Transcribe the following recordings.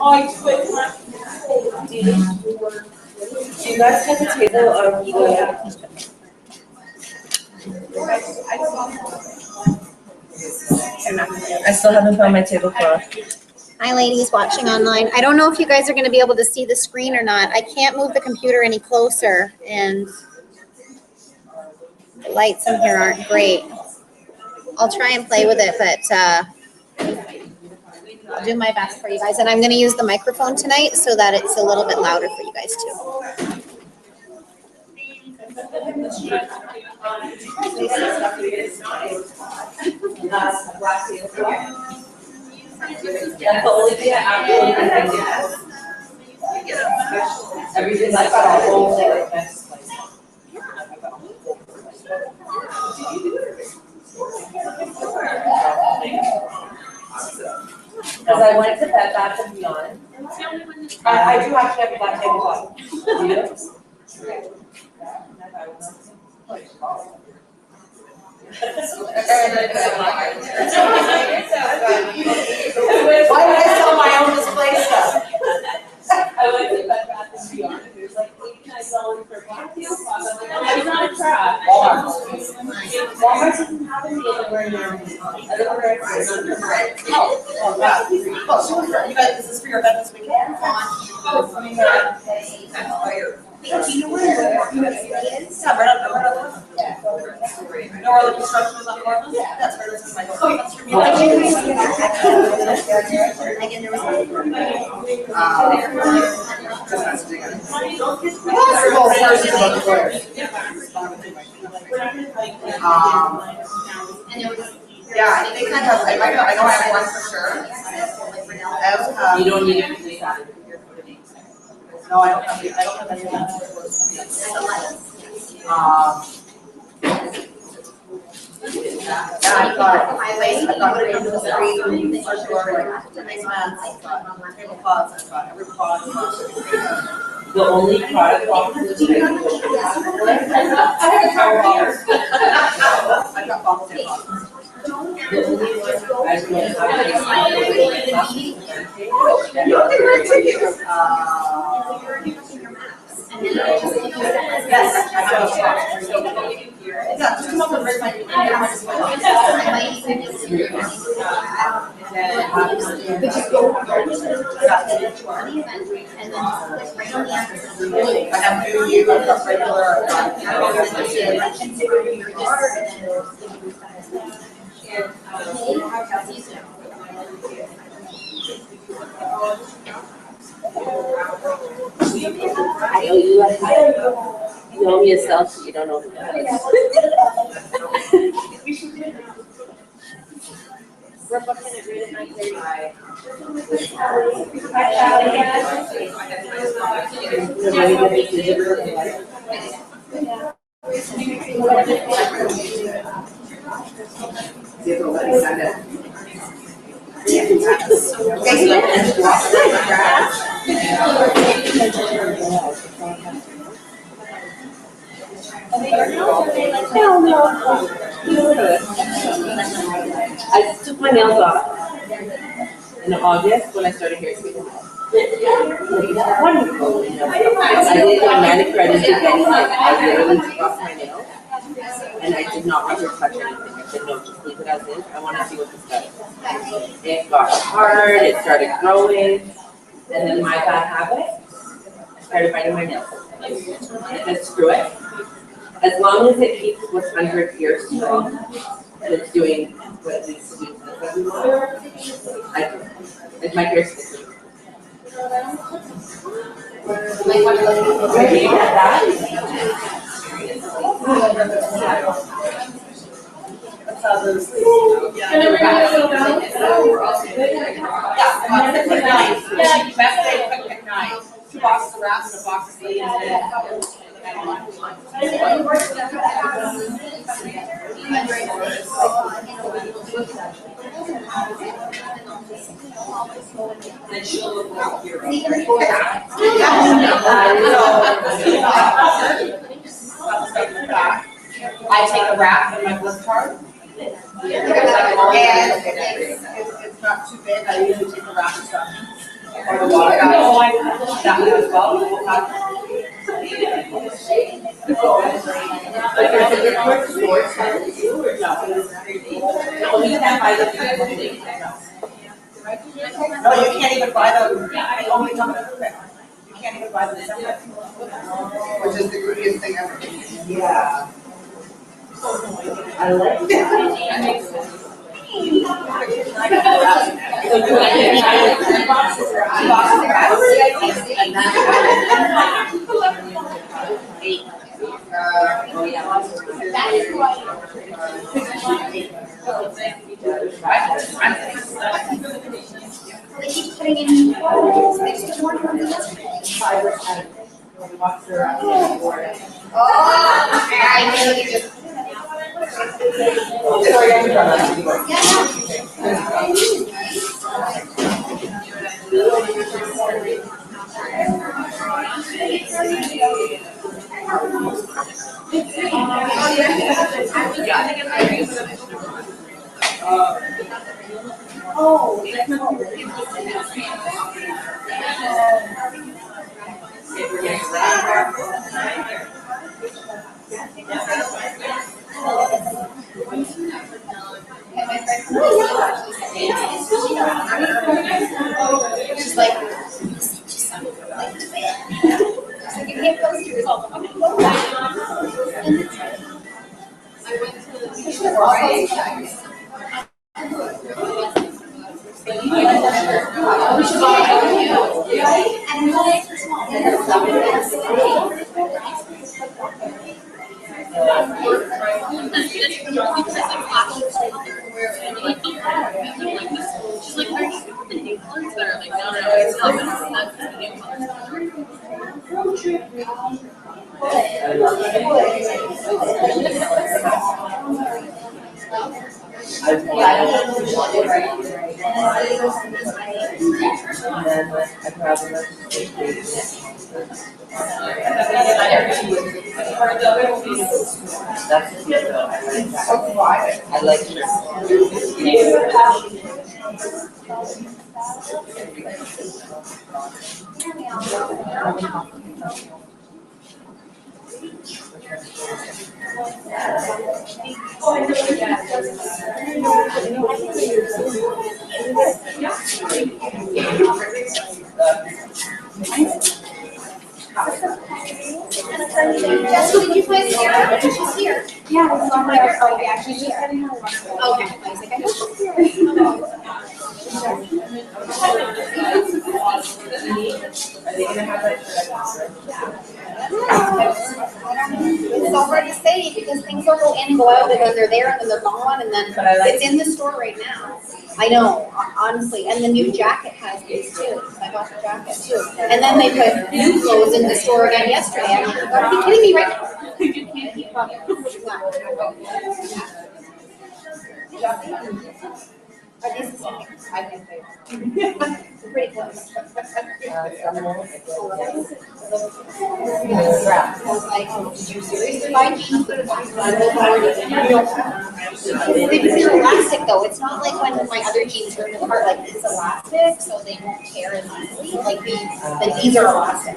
Do you guys have a table of the? I still haven't found my tablecloth. Hi, ladies watching online. I don't know if you guys are going to be able to see the screen or not. I can't move the computer any closer, and the lights in here aren't great. I'll try and play with it, but I'll do my best for you guys. And I'm going to use the microphone tonight so that it's a little bit louder for you guys too. Everything like that. Because I went to Bed Bath & Beyond. I do actually have a black tablecloth. Do you? Why did I sell my own display stuff? I went to Bed Bath & Beyond. It was like $89 for black tablecloth. I'm like, oh, it's not trash. Walmart doesn't have any anywhere near me. Oh, wow. Oh, sure. You guys, is this for your event this weekend? Do you know where the is? Yeah, right up there. You know where the construction is on Cortland? Yeah, that's where this is like. Oh, that's for me. Yeah, they kind of, I know I have one for sure. You don't need it. No, I don't have any. I don't have any. Yeah, I've got the only product boxes I got bottles and bottles. Yes, I have a box. Yeah, just come up and bring my. I have new you, I've got regular. I owe you you owe me a selfie, you don't know who that is. I took my nails off in August when I started hair treatment. Wonderful. I did get a manicure. I didn't do anything. I literally took off my nails, and I did not want to touch anything. I said no, just leave it as is. I want to see what this does. It got hard. It started growing, and then my bad habit, I started biting my nails. I said screw it. As long as it keeps what's under here strong, and it's doing what it needs to do for everyone, it's my hair sticky. Two boxes of wraps and a box of sleeves. Then she'll look out here. I take a wrap in my bliss card. And it's not too big. I usually take a wrap and stuff. Like there's a good quick sports. No, we can't buy the people thing. No, you can't even buy them. They only come in a pack. You can't even buy them separate. Which is the greediest thing ever. Yeah. I like that. They keep putting in, they just put more ones in yesterday. Oh, I really just. She's like, you can't post your results. She's like, are you sure the new colors that are like, no, it's not the new That's cute though. I like it. Jessica, did you find Sarah? She's here. Yeah, it's on there. Oh, yeah, she's just getting her one. Okay. I was like, I know she's here. It's so hard to say because things will go in and go out and then they're there and then they're gone and then it's in the store right now. I know, honestly, and the new jacket has these too. I bought the jacket too. And then they put new clothes in the store again yesterday. I'm like, are you kidding me right now? You can't keep up. Are these the same? I can say. Pretty close. I was like, did you seriously buy jeans that It's elastic though. It's not like when my other jeans are in the cart, like it's elastic, so they won't tear as easily. Like these are elastic.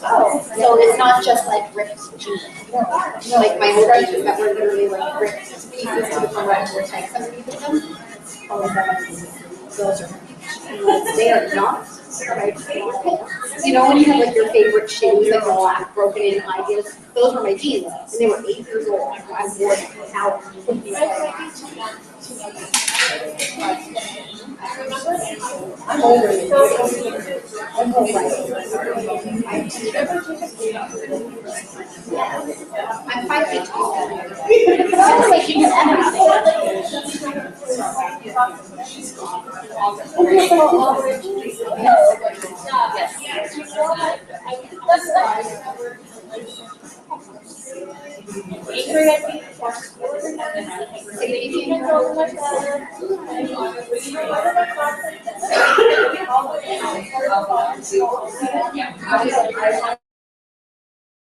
Oh, so it's not just like ripped jeans. Like my old jeans that were literally like ripped pieces to become regular tights underneath of them. Those are, they are not. You know when you have like your favorite shoes that are like broken in high heels? Those were my jeans, and they were 8 years old. I wore them out. I'm older than you. I'm older. I'm 5 feet tall. Sounds like you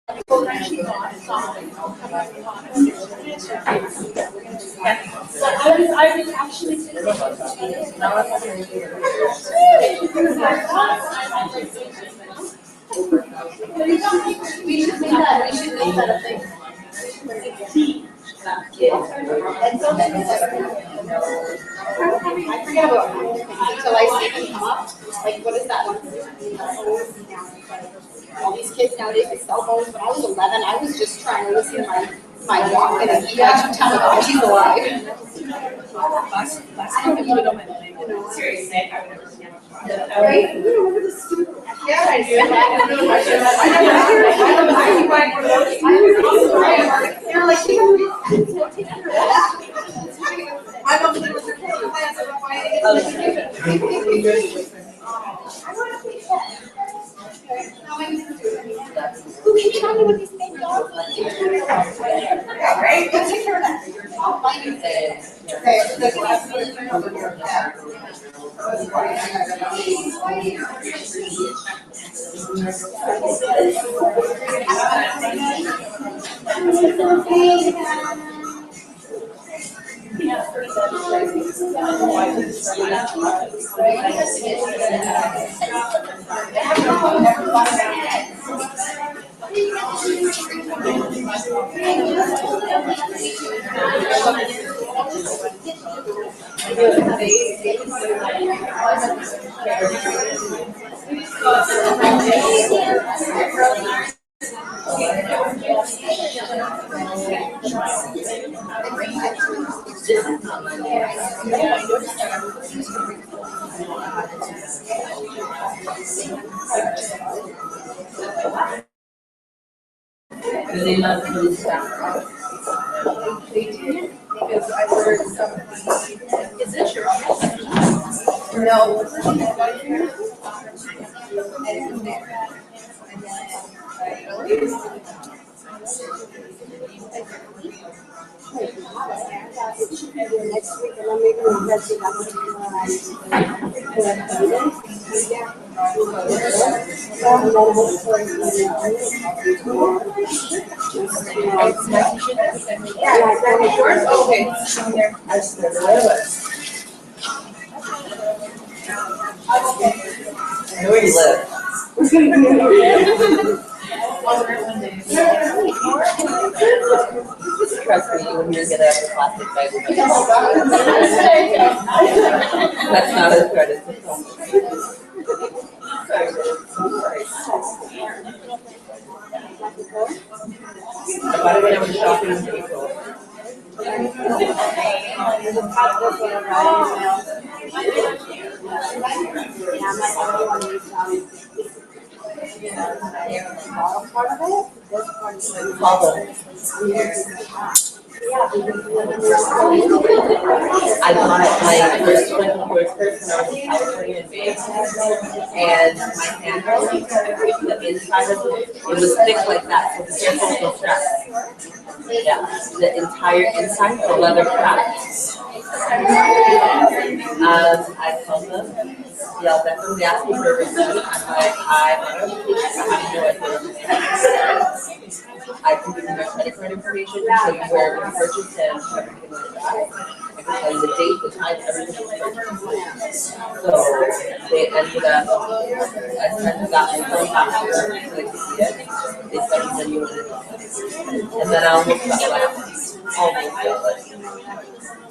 I was actually we should make that a thing. I forget about it until I see them come up. Like, what is that one? All these kids nowadays with cell phones. When I was 11, I was just trying to listen to my Walkman and he actually tell me that she's alive. Right? You remember the stupid. Yeah, I do. They're like, My mom said it was a killer class, I don't know why. who can tell me what these things are? Yeah, right? Let's take care of that. I'll find you. Okay, the last one over here. Yeah. Do they not do this stuff? Because I heard something. Is this your? No. It should be there next week, and I'm making a Okay. I still live it. I know where you live. Trust me, you wouldn't get out of the plastic bag. That's not as good as the film. I bought it when I was shopping in April. I bought my first one when I was in California in Vegas, and my handle, the inside of it was thick like that, so the careful was stress. Yeah, the entire inside, the leather strap. I told them, yeah, that's when they asked me for a receipt. I'm like, I have no idea. I can give you my credit card information, show you where we purchased and everything like that. I can tell you the date, the time, everything was purchased. So they ended up, I sent that phone after so they could see it. They sent me the new one. And then I almost got like,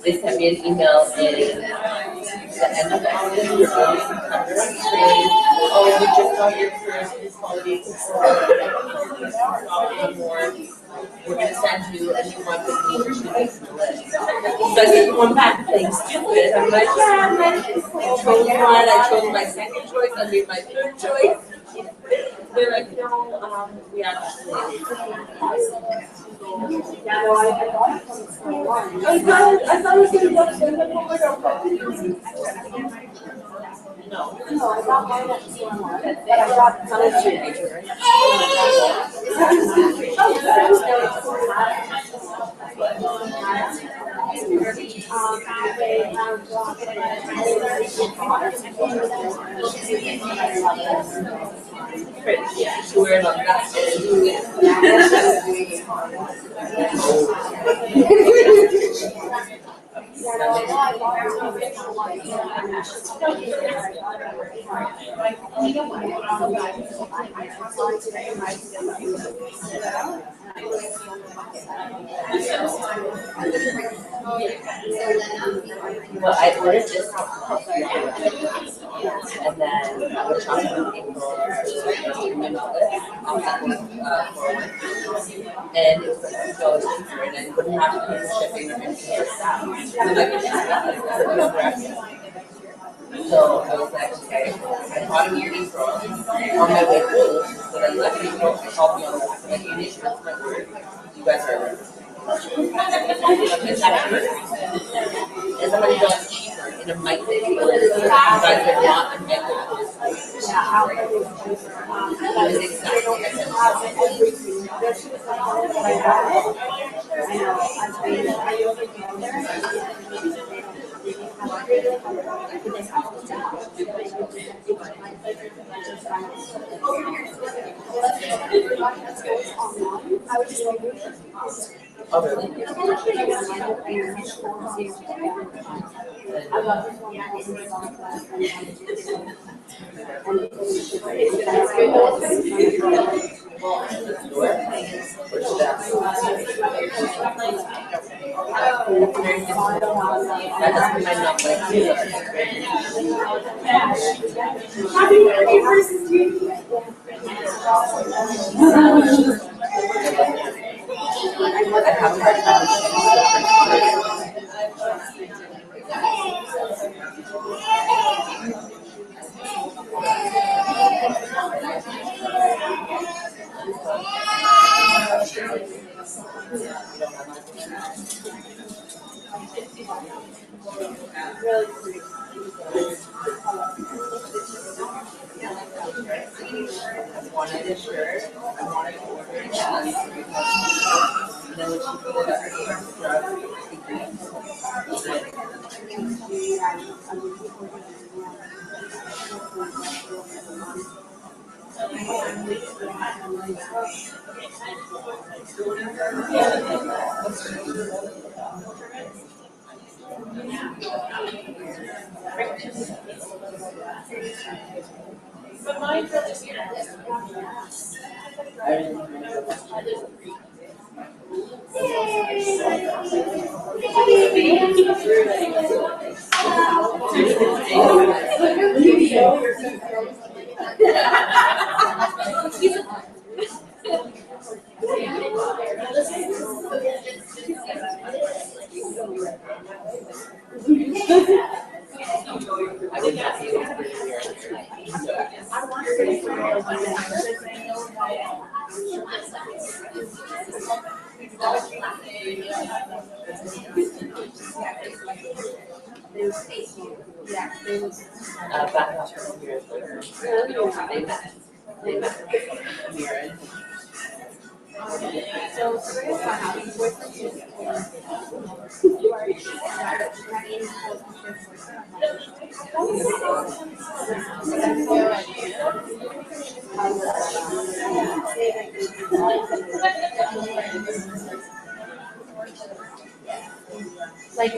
they sent me an email in the end of August or early September saying, oh, we just got your first quality control. We're going to send you a new one with me for 2 weeks in the list. So I sent one back playing stupid. I'm like, yeah, I chose one. I chose my second choice. I made my third choice. They're like, no, we actually. Yeah, no, I thought it was from one. I thought it was going to go No. No, I got mine at the store one, but I got some of it. They have We're in that. Well, I ordered this and then I was shopping in April in my outlet and it was like $2 cheaper and I wouldn't have to pay for shipping or anything like that. And I'm like, so I was like, okay, I bought it in April on my way home, so then left April, I called me on the like, you need to trust my word. You guys are is somebody does cheaper and it might be you guys are not a method Oh, really? That doesn't mean I'm not like you. Happy birthday, versus you. I have a hard time. I wanted a shirt. I wanted to order it. And then when she put it up, But mine for this year. I would not be able to bring it back up from here. They met. Here. Like,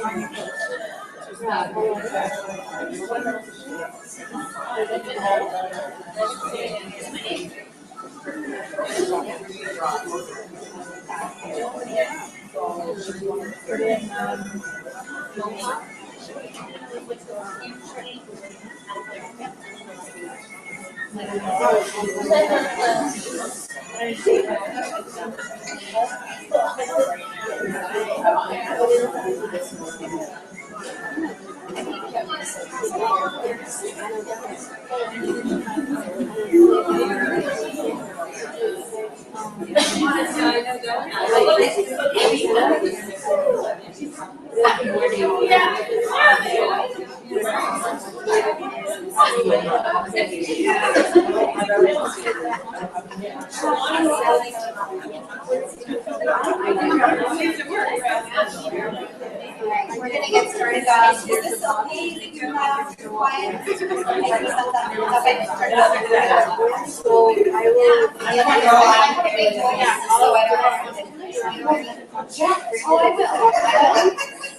We're gonna get started. Is this okay? So I will. Oh, I will.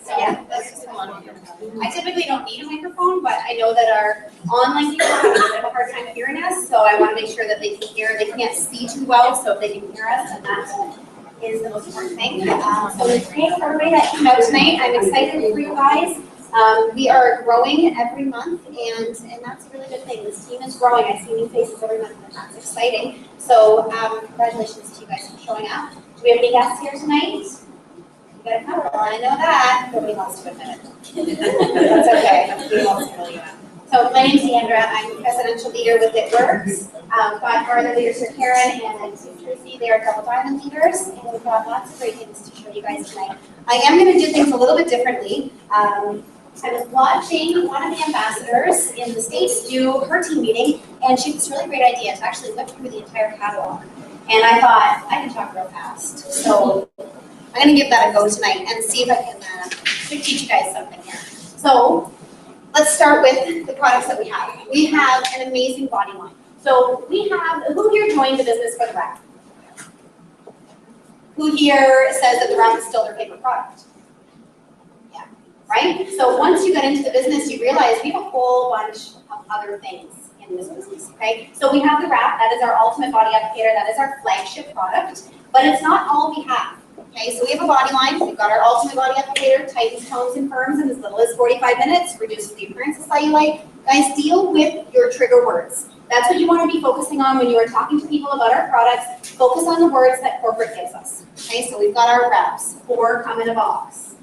Yeah, that's just one. I typically don't need a microphone, but I know that our online people have a bit of a hard time hearing us, so I want to make sure that they can hear. They can't see too well, so if they can hear us, and that is the most important thing. So thanks for everybody that came out tonight. I'm excited for you guys. We are growing every month, and that's a really good thing. This team is growing. I see new faces every month, and that's exciting. So congratulations to you guys for showing up. Do we have any guests here tonight? You got a couple. I know that. Nobody wants to admit it. That's okay. We won't tell you that. So my name's Deandra. I'm Presidential Leader with It Works. Our other leaders are Karen and Tracy. They are Double Diamond leaders, and we've got lots of great things to show you guys tonight. I am going to do things a little bit differently. I was watching one of the ambassadors in the States do her team meeting, and she had this really great idea to actually whip through the entire catalog. And I thought, I can talk real fast. So I'm going to give that a go tonight and see if I can teach you guys something here. So let's start with the products that we have. We have an amazing body line. So we have, who here joined the business for the wrap? Who here says that the wrap is still their favorite product? Yeah, right? So once you get into the business, you realize we have a whole bunch of other things in this business, okay? So we have the wrap, that is our ultimate body applicator, that is our flagship product, but it's not all we have. Okay, so we have a body line. We've got our ultimate body applicator, tightens, tones, and firms in as little as 45 minutes, reduces the appearance of cellulite. Guys, deal with your trigger words. That's what you want to be focusing on when you are talking to people about our products. Focus on the words that corporate gives us. Okay, so we've got our reps. 4 come in a box.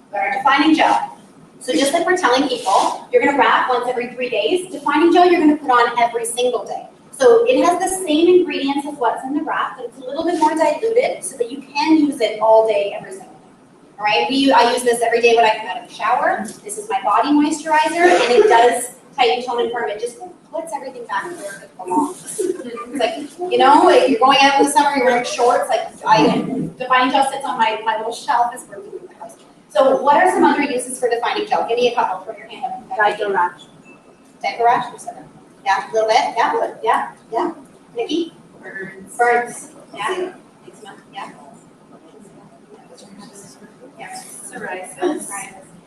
We've got our defining gel. So just like we're telling people, you're going to wrap once every 3 days. Defining gel, you're going to put on every single day. So it has the same ingredients as what's in the wrap, but it's a little bit more diluted so that you can use it all day, every single day. All right, I use this every day when I come out of the shower. This is my body moisturizer, and it does tighten, tone, and firm. It just puts everything back where it belongs. It's like, you know, if you're going out in the summer, you're wearing shorts, like defining gel sits on my little shelf as we're leaving the house. So what are some other uses for defining gel? Give me a couple. Throw your hand up. Diaper rash. Diaper rash? Yeah, a little bit. Yeah. Nikki? Burns. Yeah. Yeah. Psoriasis.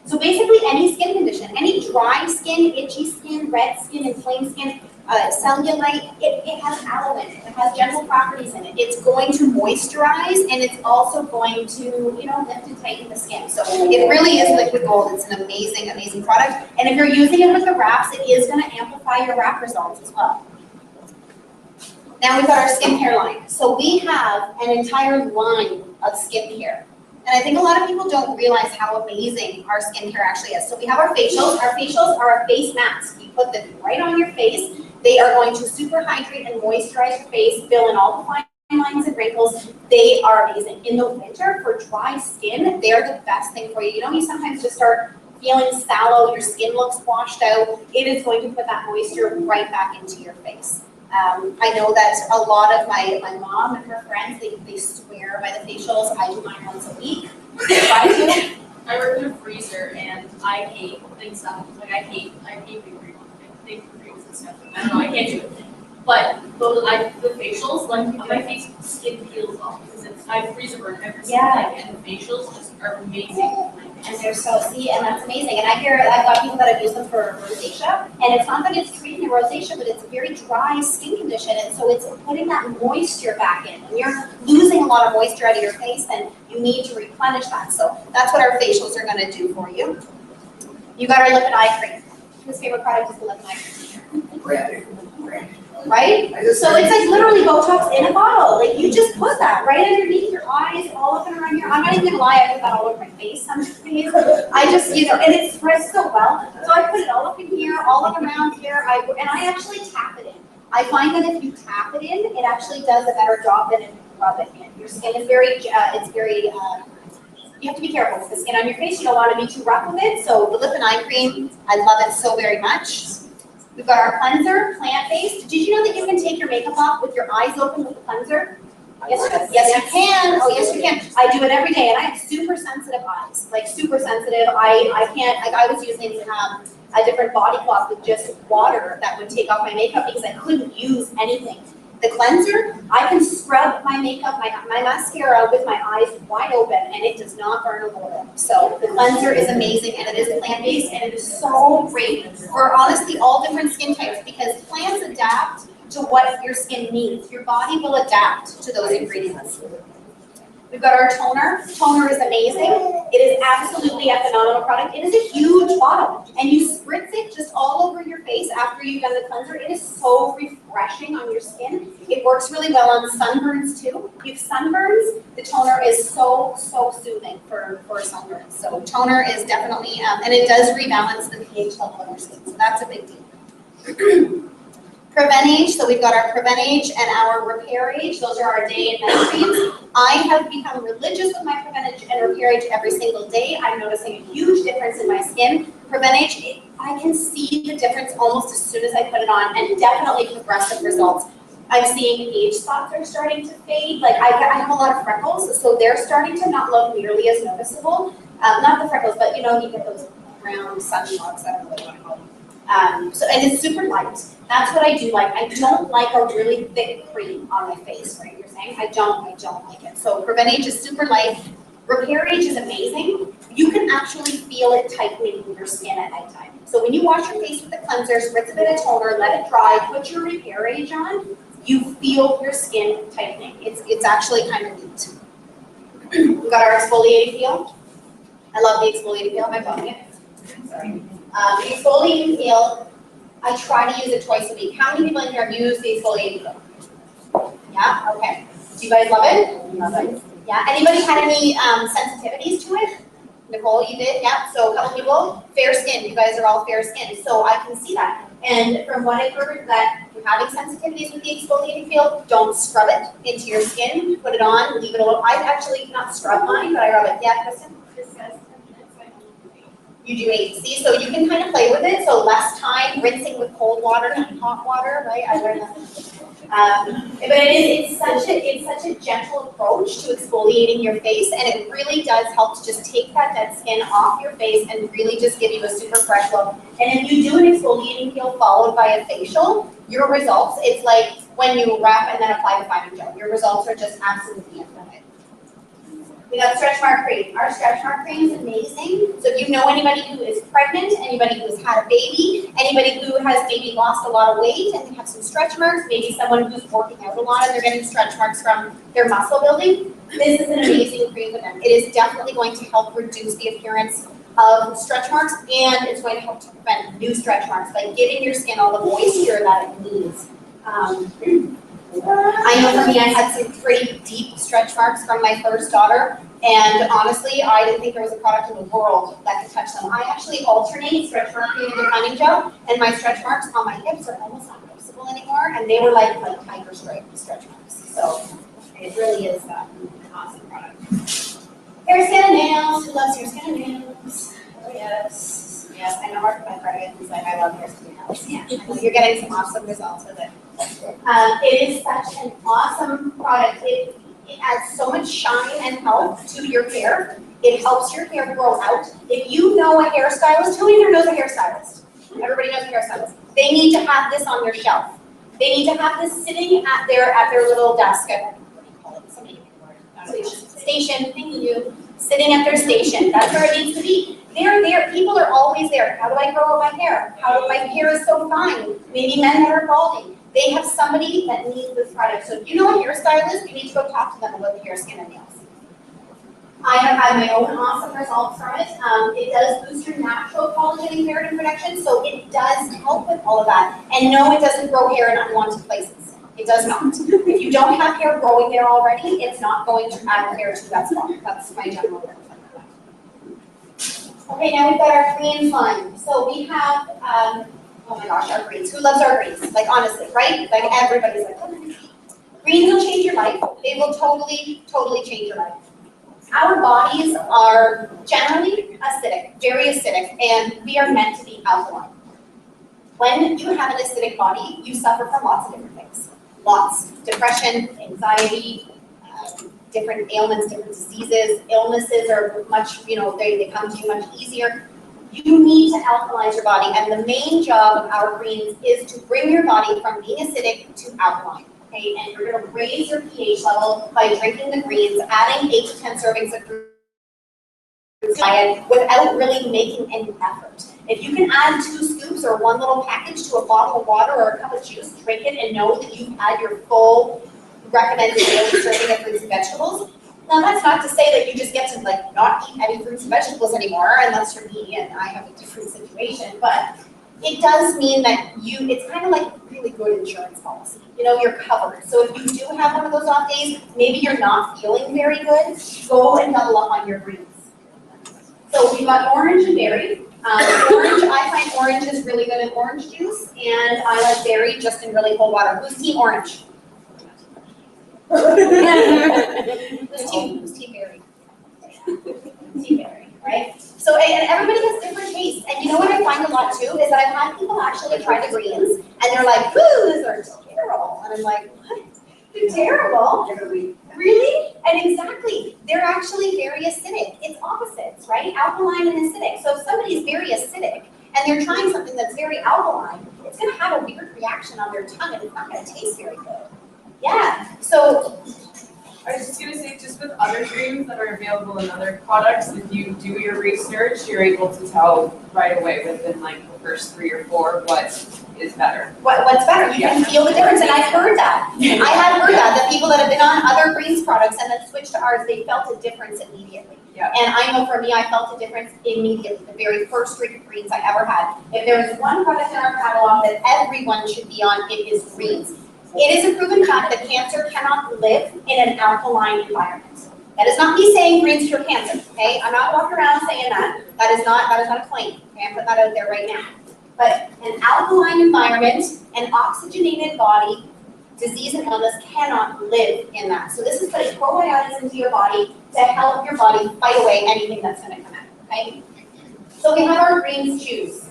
So basically any skin condition, any dry skin, itchy skin, red skin, inflamed skin, cellulite, it has aloe in it. It has gentle properties in it. It's going to moisturize, and it's also going to, you know, lift and tighten the skin. So it really is liquid gold. It's an amazing, amazing product. And if you're using it with the wraps, it is going to amplify your wrap results as well. Now we've got our skincare line. So we have an entire line of skincare. And I think a lot of people don't realize how amazing our skincare actually is. So we have our facials. Our facials are a face mask. You put them right on your face. They are going to super hydrate and moisturize your face, fill in all the fine lines and wrinkles. They are amazing. In the winter, for dry skin, they are the best thing for you. You know, you sometimes just start feeling sallow, your skin looks washed out. It is going to put that moisture right back into your face. I know that a lot of my mom and her friends, they swear by the facials. I do mine once a week. I work in a freezer, and I hate things stuff. Like I hate big creams and stuff. I don't know, I can't do it. But the facials, like my face skin peels off because I freezer burn every single day, and the facials just are amazing. And they're so, and that's amazing. And I've got people that have used them for rosacea, and it's not that it's treating the rosacea, but it's a very dry skin condition, and so it's putting that moisture back in. When you're losing a lot of moisture out of your face, then you need to replenish that. So that's what our facials are going to do for you. You got our lip and eye cream. Whose favorite product is the lip and eye cream? Right? So it's like literally Botox in a bottle. Like you just put that right underneath your eyes, all up and around your, I'm not even gonna lie, I put that all over my face. I just, you know, and it spreads so well. So I put it all up in here, all up around here, and I actually tap it in. I find that if you tap it in, it actually does a better job than if you rub it in. Your skin is very, you have to be careful with the skin on your face. You don't want to be too rough with it. So the lip and eye cream, I love it so very much. We've got our cleanser, plant-based. Did you know that you can take your makeup off with your eyes open with the cleanser? Yes, you can. Oh, yes, you can. I do it every day, and I have super sensitive eyes, like super sensitive. I can't, like I was using a different body cloth with just water that would take off my makeup because I couldn't use anything. The cleanser, I can scrub my makeup, my mascara with my eyes wide open and it does not burn a hole. So the cleanser is amazing and it is plant-based and it is so great for honestly all different skin types because plants adapt to what your skin needs. Your body will adapt to those ingredients. We've got our toner. Toner is amazing. It is absolutely a phenomenal product. It is a huge bottle and you spritz it just all over your face after you've done the cleanser. It is so refreshing on your skin. It works really well on sunburns too. If you have sunburns, the toner is so soothing for sunburns. So toner is definitely, and it does rebalance the pH level of your skin. So that's a big deal. Preventage, so we've got our Preventage and our Repairage. Those are our day and night creams. I have become religious with my Preventage and Repairage every single day. I'm noticing a huge difference in my skin. Preventage, I can see the difference almost as soon as I put it on and definitely progressive results. I'm seeing age spots are starting to fade. Like I have a lot of freckles, so they're starting to not look nearly as noticeable. Not the freckles, but you know, you get those round sun marks, I don't know what you want to call them. And it's super light. That's what I do like. I don't like a really thick cream on my face, right? You're saying? I don't like it. So Preventage is super light. Repairage is amazing. You can actually feel it tightening your skin at nighttime. So when you wash your face with the cleanser, spritz a bit of toner, let it dry, put your Repairage on, you feel your skin tightening. It's actually kind of neat. We've got our exfoliating peel. I love the exfoliating peel. Am I bugging it? Sorry. The exfoliating peel, I try to use it twice a week. How many people in here have used the exfoliating peel? Yeah? Okay. Do you guys love it? Love it. Yeah? Anybody had any sensitivities to it? Nicole, you did? Yeah? So a couple people, fair skin. You guys are all fair skin. So I can see that. And from what I've heard, that you're having sensitivities with the exfoliating peel, don't scrub it into your skin. Put it on, leave it alone. I've actually not scrubbed mine, but I rub it. Yeah, Kristen? You do 8. See, so you can kind of play with it. So less time rinsing with cold water than hot water, right? I learned that. But it's such a gentle approach to exfoliating your face, and it really does help to just take that dead skin off your face and really just give you a super fresh look. And if you do an exfoliating peel followed by a facial, your results, it's like when you wrap and then apply the fining gel. Your results are just absolutely infinite. We got stretch mark cream. Our stretch mark cream is amazing. So if you know anybody who is pregnant, anybody who has had a baby, anybody who has maybe lost a lot of weight and they have some stretch marks, maybe someone who's working out a lot and they're getting stretch marks from their muscle building, this is an amazing cream for them. It is definitely going to help reduce the appearance of stretch marks, and it's going to help to prevent new stretch marks by giving your skin all the moisture that it needs. I know for me, I had some pretty deep stretch marks from my first daughter, and honestly, I didn't think there was a product in the world that could touch them. I actually alternate stretch mark cream and defining gel, and my stretch marks on my hips are almost not noticeable anymore, and they were like tiger stripe stretch marks. So it really is an awesome product. Hair, skin, and nails. Who loves hair, skin, and nails? Oh yes. Yes, I know Mark, my friend, is like, I love hair, skin, and nails. Yeah, you're getting some awesome results with it. It is such an awesome product. It adds so much shine and health to your hair. It helps your hair grow out. If you know a hairstylist, who in here knows a hairstylist? Everybody knows a hairstylist. They need to have this on their shelf. They need to have this sitting at their little desk. What do you call it? Somebody station. Thank you. Sitting at their station. That's where it needs to be. They're there. People are always there. How do I grow out my hair? My hair is so fine. Maybe men that are balding. They have somebody that needs this product. So if you know a hairstylist, you need to go talk to them about the hair, skin, and nails. I have had my own awesome results from it. It does boost your natural collagen and keratin production, so it does help with all of that. And no, it doesn't grow hair in unwanted places. It does not. If you don't have hair growing there already, it's not going to add hair to that spot. That's my general rule. Okay, now we've got our clean slime. So we have, oh my gosh, our greens. Who loves our greens? Like honestly, right? Like everybody's like, oh, greens will change your life. They will totally, totally change your life. Our bodies are generally acidic, very acidic, and we are meant to be alkaline. When you have an acidic body, you suffer from lots of different things. Lots. Depression, anxiety, different ailments, different diseases. Illnesses are much, they come to you much easier. You need to alkalize your body, and the main job of our greens is to bring your body from being acidic to alkaline. Okay, and you're going to raise your pH level by drinking the greens, adding 8 to 10 servings of fruit diet without really making any effort. If you can add 2 scoops or 1 little package to a bottle of water or a cup of juice, drink it and know that you've had your full recommended daily serving of fruits and vegetables. Now that's not to say that you just get to like not eat any fruits and vegetables anymore unless you're me and I have a different situation, but it does mean that it's kind of like a really good insurance policy. You know, you're covered. So if you do have one of those off days, maybe you're not feeling very good, go and double up on your greens. So we've got orange and berry. Orange, I find orange is really good in orange juice, and I like berry just in really cold water. Who's team orange? Who's team berry? Team berry, right? So, and everybody has different tastes. And you know what I find a lot too is that I've had people actually try the greens, and they're like, "Ooh, these are terrible." And I'm like, "What? They're terrible? Really?" And exactly, they're actually very acidic. It's opposites, right? Alkaline and acidic. So if somebody's very acidic and they're trying something that's very alkaline, it's going to have a weird reaction on their tongue, and it's not going to taste very good. Yeah. So I was just gonna say, just with other greens that are available in other products, if you do your research, you're able to tell right away within like the first 3 or 4 what is better. what's better? You can feel the difference, and I've heard that. I have heard that people that have been on other greens products and then switched to ours, they felt a difference immediately. Yeah. And I know for me, I felt a difference immediately. The very first drink of greens I ever had. If there was one product in our catalog that everyone should be on, it is greens. It is a proven fact that cancer cannot live in an alkaline environment. That is not me saying greens cure cancer, okay? I'm not walking around saying that. That is not a claim, okay? I'm putting that out there right now. But an alkaline environment, an oxygenated body, disease and illness cannot live in that. So this is putting probiotics into your body to help your body fight away anything that's going to come out, okay? So we have our greens chews.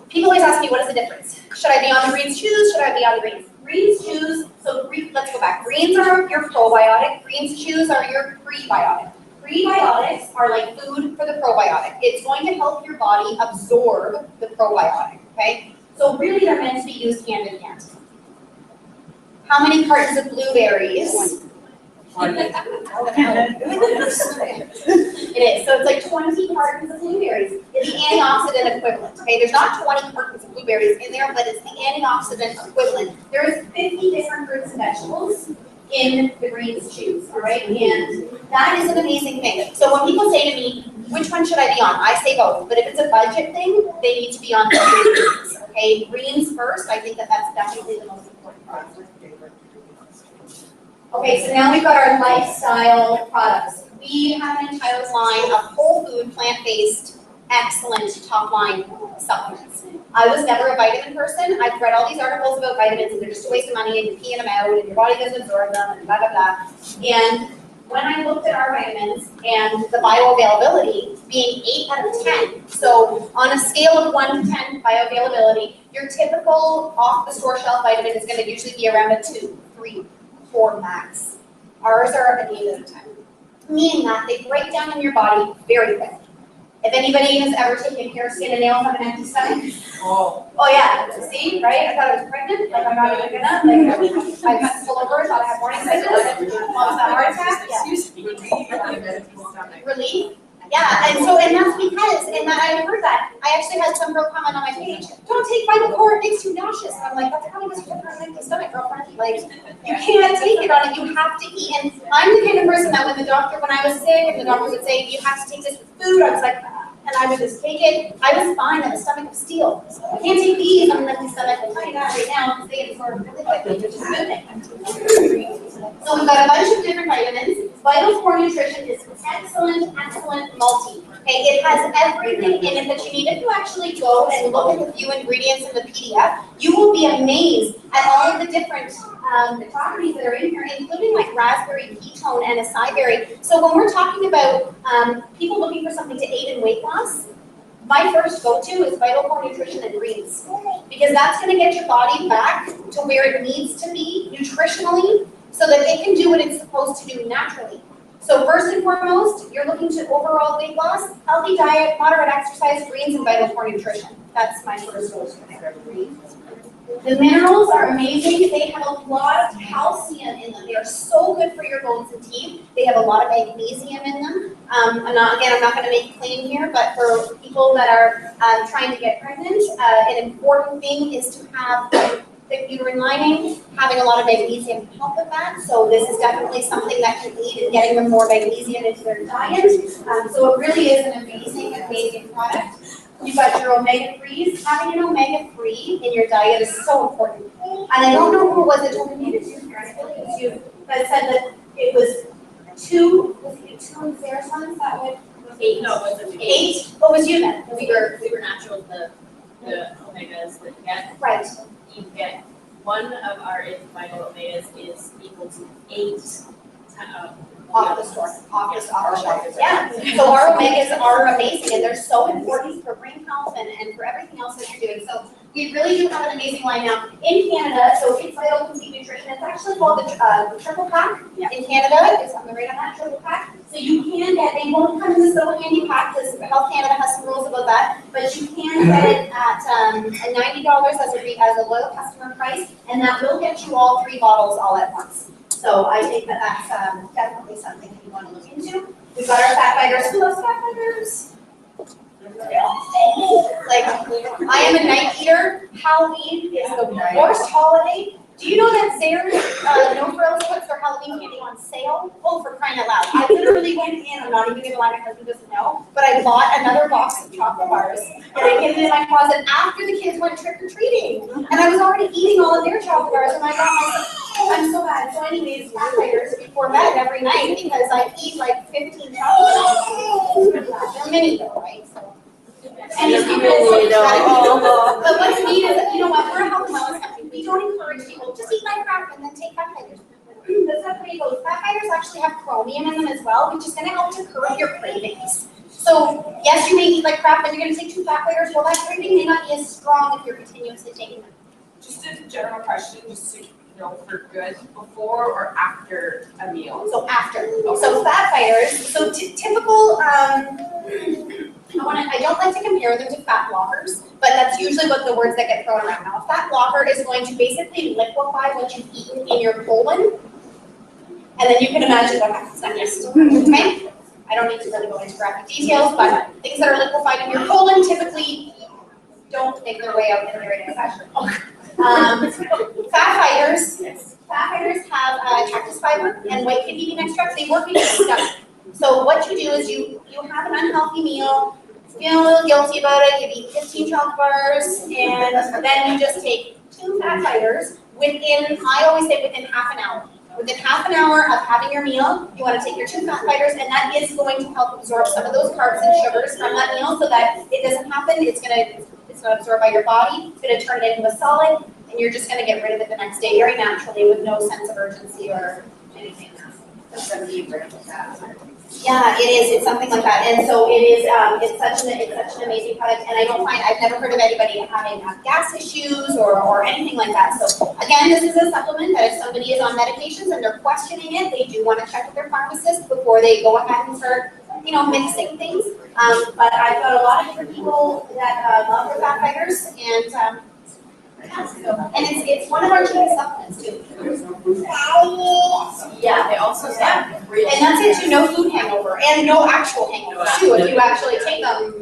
People always ask me, what is the difference? Should I be on the greens chews? Should I be on the greens? Greens chews, so let's go back. Greens are your probiotic. Greens chews are your prebiotic. Prebiotics are like food for the probiotic. It's going to help your body absorb the probiotic, okay? So really they're meant to be used hand in hand. How many cartons of blueberries? 20. It is, so it's like 20 cartons of blueberries. It's the antioxidant equivalent, okay? There's not 20 cartons of blueberries in there, but it's the antioxidant equivalent. There's 50 different fruits and vegetables in the greens chews, all right? And that is an amazing thing. So when people say to me, which one should I be on? I say both, but if it's a budget thing, they need to be on the greens, okay? Greens first, I think that's definitely the most important part. Okay, so now we've got our lifestyle products. We have an entire line of whole food, plant-based, excellent top-line supplements. I was never a vitamin person. I've read all these articles about vitamins, and they're just a waste of money, and you're peeing them out, and your body doesn't absorb them, and blah, blah, blah. And when I looked at our vitamins and the bioavailability being 8 out of 10, so on a scale of 1 to 10 bioavailability, your typical off-the-store shelf vitamin is going to usually be around a 2, 3, 4 max. Ours are an 8 out of 10. Meaning that they break down in your body very quickly. If anybody has ever taken hair, skin, and nails on an empty stomach, oh yeah, see, right? I thought I was pregnant, like I'm not even gonna, like I got pulled over, thought I had morning sickness, almost a heart attack, yeah. Relief? Yeah, and that's because, and I heard that. I actually had some girl comment on my page, don't take Vital, it makes you nauseous. I'm like, that's probably because you have an empty stomach, girlfriend. Like, you can't take it on it, you have to eat. And I'm the kind of person that when I was sick, and the doctor would say, you have to take this with food, I was like, and I would just take it. I was fine, I have a stomach of steel. I can't take these on an empty stomach. I'll tell you that right now, because they absorb really quickly, which is a good thing. So we've got a bunch of different vitamins. Vital Core Nutrition is excellent multi. Okay, it has everything in it that you need. If you actually go and look at the few ingredients in the PDF, you will be amazed at all of the different properties that are in here, including like raspberry ketone and acai berry. So when we're talking about people looking for something to aid in weight loss, my first go-to is Vital Core Nutrition and greens, because that's going to get your body back to where it needs to be nutritionally, so that it can do what it's supposed to do naturally. So first and foremost, you're looking to overall weight loss, healthy diet, moderate exercise, greens, and vital core nutrition. That's my first goal. The minerals are amazing. They have a lot of calcium in them. They are so good for your bones and teeth. They have a lot of magnesium in them. I'm not going to make a claim here, but for people that are trying to get pregnant, an important thing is to have thick uterine lining. Having a lot of magnesium can help with that. So this is definitely something that can aid in getting them more magnesium into their diet. So it really is an amazing, amazing product. You've got your omega-3s. Having an omega-3 in your diet is so important. And I don't know who it was that told me, maybe it was you, that said that it was two of their sons that would. 8, no, it wasn't 8? What was you then? We were natural with the omegas that you get. Right. You get one of our 8 vital omegas is equal to 8 Off the store, off the shelf. Yeah. So our omegas are amazing and they're so important for brain health and for everything else that you're doing. So we really do have an amazing line now in Canada. So it's Vital Complete Nutrition. It's actually called the triple pack in Canada. It's on the right on that triple pack. So you can get, they won't come in this little handy pack because Health Canada has some rules about that. But you can get it at $90 as a loyal customer price, and that will get you all 3 bottles all at once. So I think that that's definitely something that you want to look into. We've got our fat fighters. Who loves fat fighters? Like, I am a night eater. Halloween is the worst holiday. Do you know that Zayre's No Frills puts their Halloween candy on sale? Oh, for crying out loud. I literally went in, I'm not even going to lie, my husband doesn't know, but I bought another box of chocolate bars, and I hid it in my closet after the kids went trick-or-treating. And I was already eating all of their chocolate bars, and I got myself, I'm so bad. So anyways, fat fighters before bed every night, because I eat like 15 chocolate bars. They're mini though, right? So. And Just keep it, but what's neat is that, you know what, we're a health and wellness company. We don't encourage people, just eat like crap and then take fat fighters. That's not the way it goes. Fat fighters actually have chromium in them as well, which is going to help to curb your cravings. So yes, you may eat like crap and you're going to take 2 fat fighters. Well, that craving may not be as strong if you're continuously taking them. Just a general question, just to know for good, before or after a meal? So after. So fat fighters, so typical, I don't like to compare them to fat blockers, but that's usually what the words that get thrown around. Now, a fat blocker is going to basically liquefy what you've eaten in your colon, and then you can imagine what happens next. Okay? I don't need to really go into graphic details, but things that are liquefied in your colon typically don't make their way out in the right fashion. Fat fighters have cactus fiber and white kidney bean extract. They work in your stomach. So what you do is you have an unhealthy meal, feel a little guilty about it, you eat 15 chocolate bars, and then you just take 2 fat fighters within, I always say within half an hour. Within half an hour of having your meal, you want to take your 2 fat fighters, and that is going to help absorb some of those carbs and sugars from that meal so that it doesn't happen. It's going to absorb by your body, it's going to turn it into a solid, and you're just going to get rid of it the next day very naturally with no sense of urgency or anything else. Yeah, it is. It's something like that, and so it is. It's such an amazing product, and I've never heard of anybody having gas issues or anything like that. So again, this is a supplement that if somebody is on medications and they're questioning it, they do want to check with their pharmacist before they go ahead and start, mixing things. But I've got a lot of different people that love their fat fighters, and it's one of our cheapest supplements too. Yeah, they also have And that's it too, no food hangover, and no actual hangover too, if you actually take them.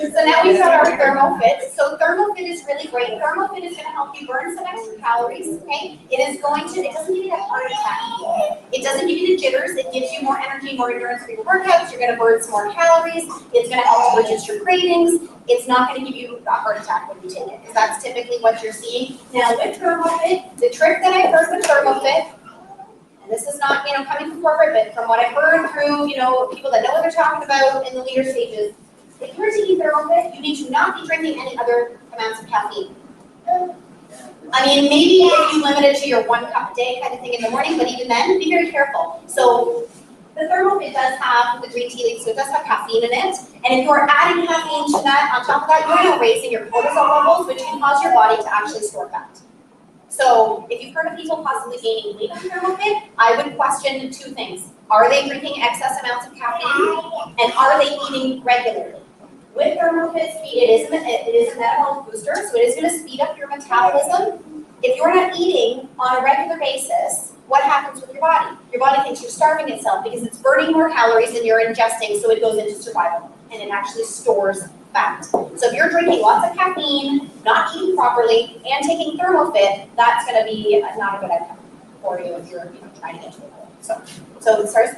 So now we've got our ThermoFit. So ThermoFit is really great. ThermoFit is going to help you burn some extra calories, okay? It doesn't give you that heart attack. It doesn't give you the jitters. It gives you more energy, more endurance for your workouts. You're going to burn some more calories. It's going to help to reduce your cravings. It's not going to give you a heart attack when you take it, because that's typically what you're seeing. Now with ThermoFit, the trick that I've heard with ThermoFit, and this is not, coming from corporate, but from what I've heard through, people that know what they're talking about in the leader stages, if you're taking ThermoFit, you need to not be drinking any other amounts of caffeine. I mean, maybe if you limit it to your 1 cup a day kind of thing in the morning, but even then, be very careful. So The thermofit does have the green tea leaf, so it does have caffeine in it. And if you're adding caffeine to that, on top of that, you're now raising your cortisol levels, which can cause your body to actually store fat. So if you've heard of people possibly gaining weight on thermofit, I would question two things. Are they drinking excess amounts of caffeine? And are they eating regularly? With thermofit, it is a metabolic booster, so it is going to speed up your metabolism. If you're not eating on a regular basis, what happens with your body? Your body thinks you're starving itself because it's burning more calories than you're ingesting, so it goes into survival and it actually stores fat. So if you're drinking lots of caffeine, not eating properly, and taking thermofit, that's going to be not a good outcome for you if you're trying to get to a goal. So it starts.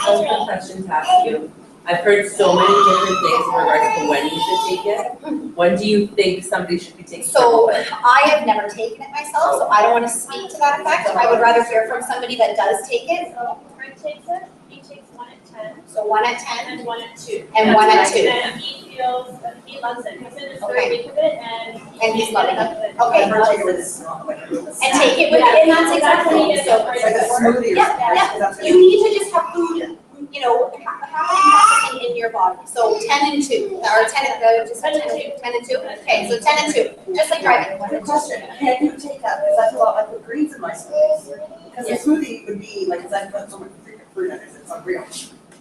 One more question to ask you. I've heard so many different things in regards to when you should take it. When do you think somebody should be taking So thermofit? I have never taken it myself, so I don't want to speak to that effect. I would rather hear from somebody that does take it. So Greg takes it, he takes 1 at 10, So 1 at 10 and 1 at 2. and 1 at 2. And he loves it, he's in his third week of it, and. And he's loving it. I've Okay. heard take it with a small, like a little. And take it with it, and that's exactly it. So Like a smoothie or Yeah, something. yeah. That's you need to just have food, processing in your body. So 10 and 2, or 10 and, just 10 and 2. Okay, so 10 and 2, just like driving. Good question, can you take that, because I feel like I put greens in my smoothies. Because a smoothie would be, like, because I put so much freaking fruit in it, it's unreal.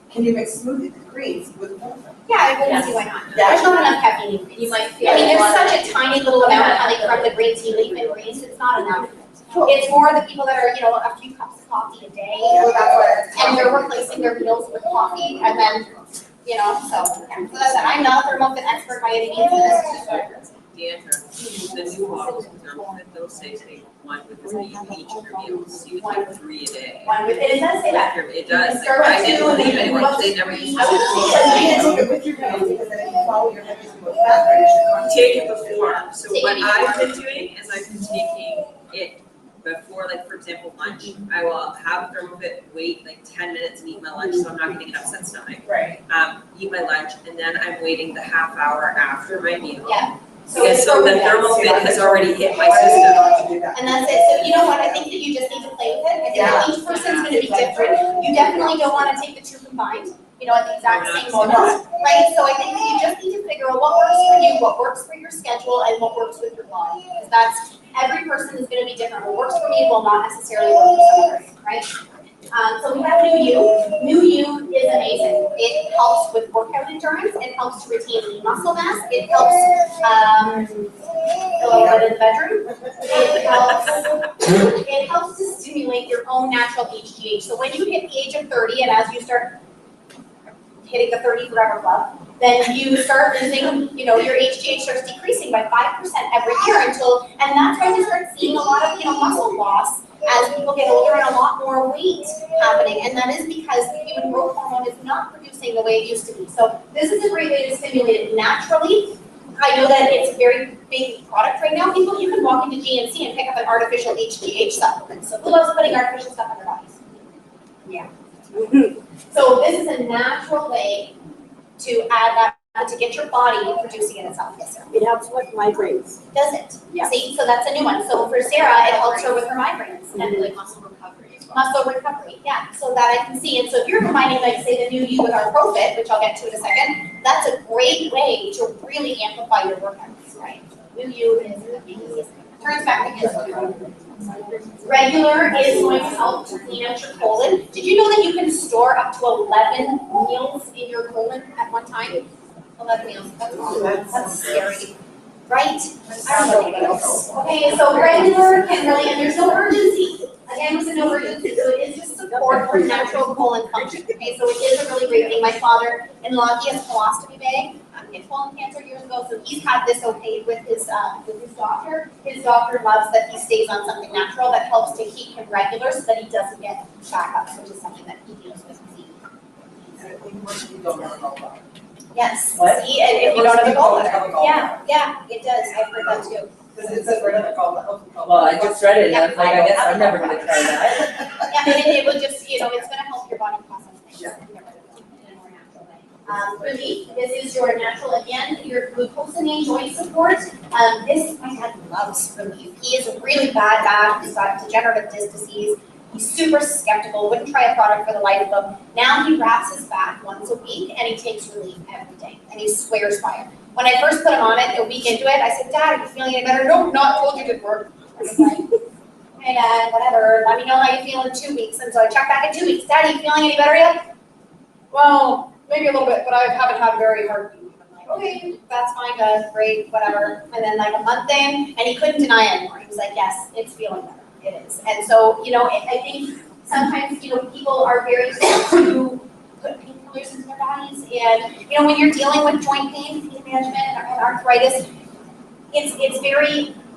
Can you make smoothie with greens with water? Yeah, I wouldn't see why not. Yeah. There's not enough caffeine in greens. You might feel. I mean, there's such a tiny little amount coming from the green tea leaf in greens, it's not enough. It's more the people that are, a few cups of coffee a day, and they're replacing their meals with coffee, and then, so, yeah. So that's it. I'm not a thermofit expert by any means, this Deandra, the new models with thermofit, they'll say take 1 with each of your meals, so you would take 3 a day. one with, it does say that. It does, like, Start with I didn't 2 and believe then anyone, go up they to never 3. used I to. would You can't take it with your meals, because then if you follow your habits, you go fat, right? Take it before, so Take what it I've been doing is I've been taking it before, like, for example, lunch. I will have a thermofit, wait like 10 minutes and eat my lunch, so I'm not getting an upset stomach. Right. Eat my lunch, and then I'm waiting the half hour after my meal. Yeah. Because so the thermofit has already hit my I system. didn't know to do that. And that's it. So you know what? I think that you just need to play with it. I think that each person's going to be different. You definitely don't want to take the two combined, at the exact same moment, right? So I think that you just need to figure out what works for you, what works for your schedule, and what works with your body. Because that's, every person is going to be different. What works for me will not necessarily work for someone else, right? So we have New You. New You is amazing. It helps with workout endurance. It helps to retain lean muscle mass. It helps in the bedroom. It helps to stimulate your own natural HGH. So when you hit the age of 30, and as you start hitting the 30 Forever Club, then you start losing, your HGH starts decreasing by 5% every year and that's why you start seeing a lot of, muscle loss as people get older and a lot more weight happening. And that is because the human growth hormone is not producing the way it used to be. So this is a great way to stimulate it naturally. I know that it's a very big product right now. People, you can walk into GNC and pick up an artificial HGH supplement. So who loves putting artificial stuff on their bodies? Yeah. So this is a natural way to add that, to get your body producing it itself. Yes, sir. It helps with migraines. Does it? Yeah. See, so that's a new one. So for Sarah, it helps her with her migraines. And like muscle recovery as well. Muscle recovery, yeah, so that I can see. And so if you're combining, like, say, the New You with our ProFit, which I'll get to in a second, that's a great way to really amplify your workouts, right? New You is amazing. Turns back again. Regular is going to help to clean out your colon. Did you know that you can store up to 11 meals in your colon at one time? 11 meals, that's scary, right? I don't know. Okay, so regular can really, and there's no urgency. Again, there's no urgency, so it is just support for natural colon function. Okay, so it is a really great thing. My father-in-law, he has a colostomy bag. He had colon cancer years ago, so he's had this okayed with his doctor. His doctor loves that he stays on something natural that helps to keep him regular so that he doesn't get backups, which is something that he deals with. Yes. What? See, and if you don't have a Most people gallbladder. have a gallbladder. Yeah, it does. I've heard that too. Because it says right on the gallbladder. Well, I just read it, and I was like, I guess I'm never gonna try that. Yeah, and it will just, it's gonna help your body process things. Yeah. In a more natural way. Relief, this is your natural, again, your glucosamine joint support. This, my dad loves Relief. He is a really bad back, he's got degenerative disc disease. He's super skeptical, wouldn't try a product for the life of him. Now he wraps his back once a week and he takes relief every day and he swears by it. When I first put him on it, a week into it, I said, Dad, are you feeling any better? No, not told you it didn't work. I was like, hey Dad, whatever, let me know how you feel in 2 weeks. And so I checked back in 2 weeks. Dad, are you feeling any better yet? Well, maybe a little bit, but I haven't had very hard feet. I'm like, okay, that's fine, Dad, great, whatever. And then like a month in, and he couldn't deny it anymore. He was like, yes, it's feeling better. It is. And so, I think sometimes, people are very quick to put painkillers into their bodies. And, when you're dealing with joint pain management and arthritis, it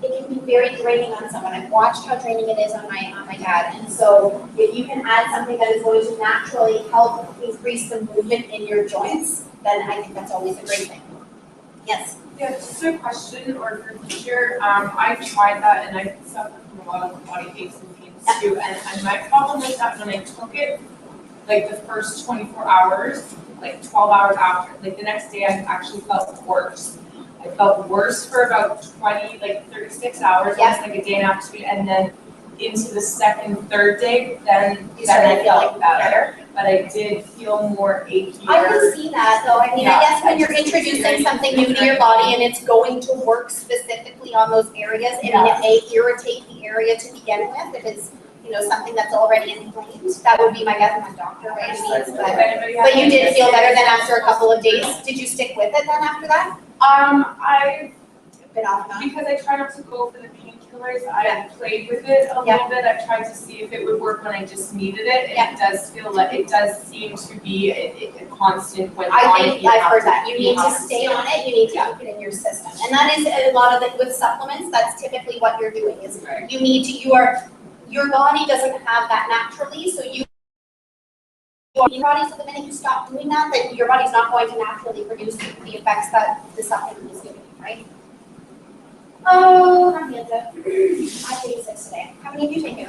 can be very draining on someone. I've watched how draining it is on my dad. And so if you can add something that is going to naturally help increase the movement in your joints, then I think that's always a great thing. Yes? Yeah, just a question or for future. I've tried that and I suffer from a lot of body aches and pains too. And my problem with that when I took it, like the first 24 hours, like 12 hours after, like the next day I actually felt worse. I felt worse for about 36 hours, almost like a day and a half, and then into the second, third day, then I felt better. But I did feel more achy. I can see that though. I mean, I guess when you're introducing something new to your body and it's going to work specifically on those areas, and it may irritate the area to begin with, if it's something that's already inflamed, that would be my guess. I'm a doctor, right? But you did feel better then after a couple of days. Did you stick with it then after that? I've been off and on. Because I try not to go for the painkillers, I played with it a little bit. I've tried to see if it would work when I just needed it. And it does seem to be a constant when I think I've heard that. You need to stay on it, you need to keep it in your system. And that is a lot of it with supplements, that's typically what you're doing is you need to, your body doesn't have that naturally, so your body, so the minute you stop doing that, then your body's not going to naturally produce the effects that the supplement is giving you, right? Oh, Amanda. I take 6 today. How many have you taken?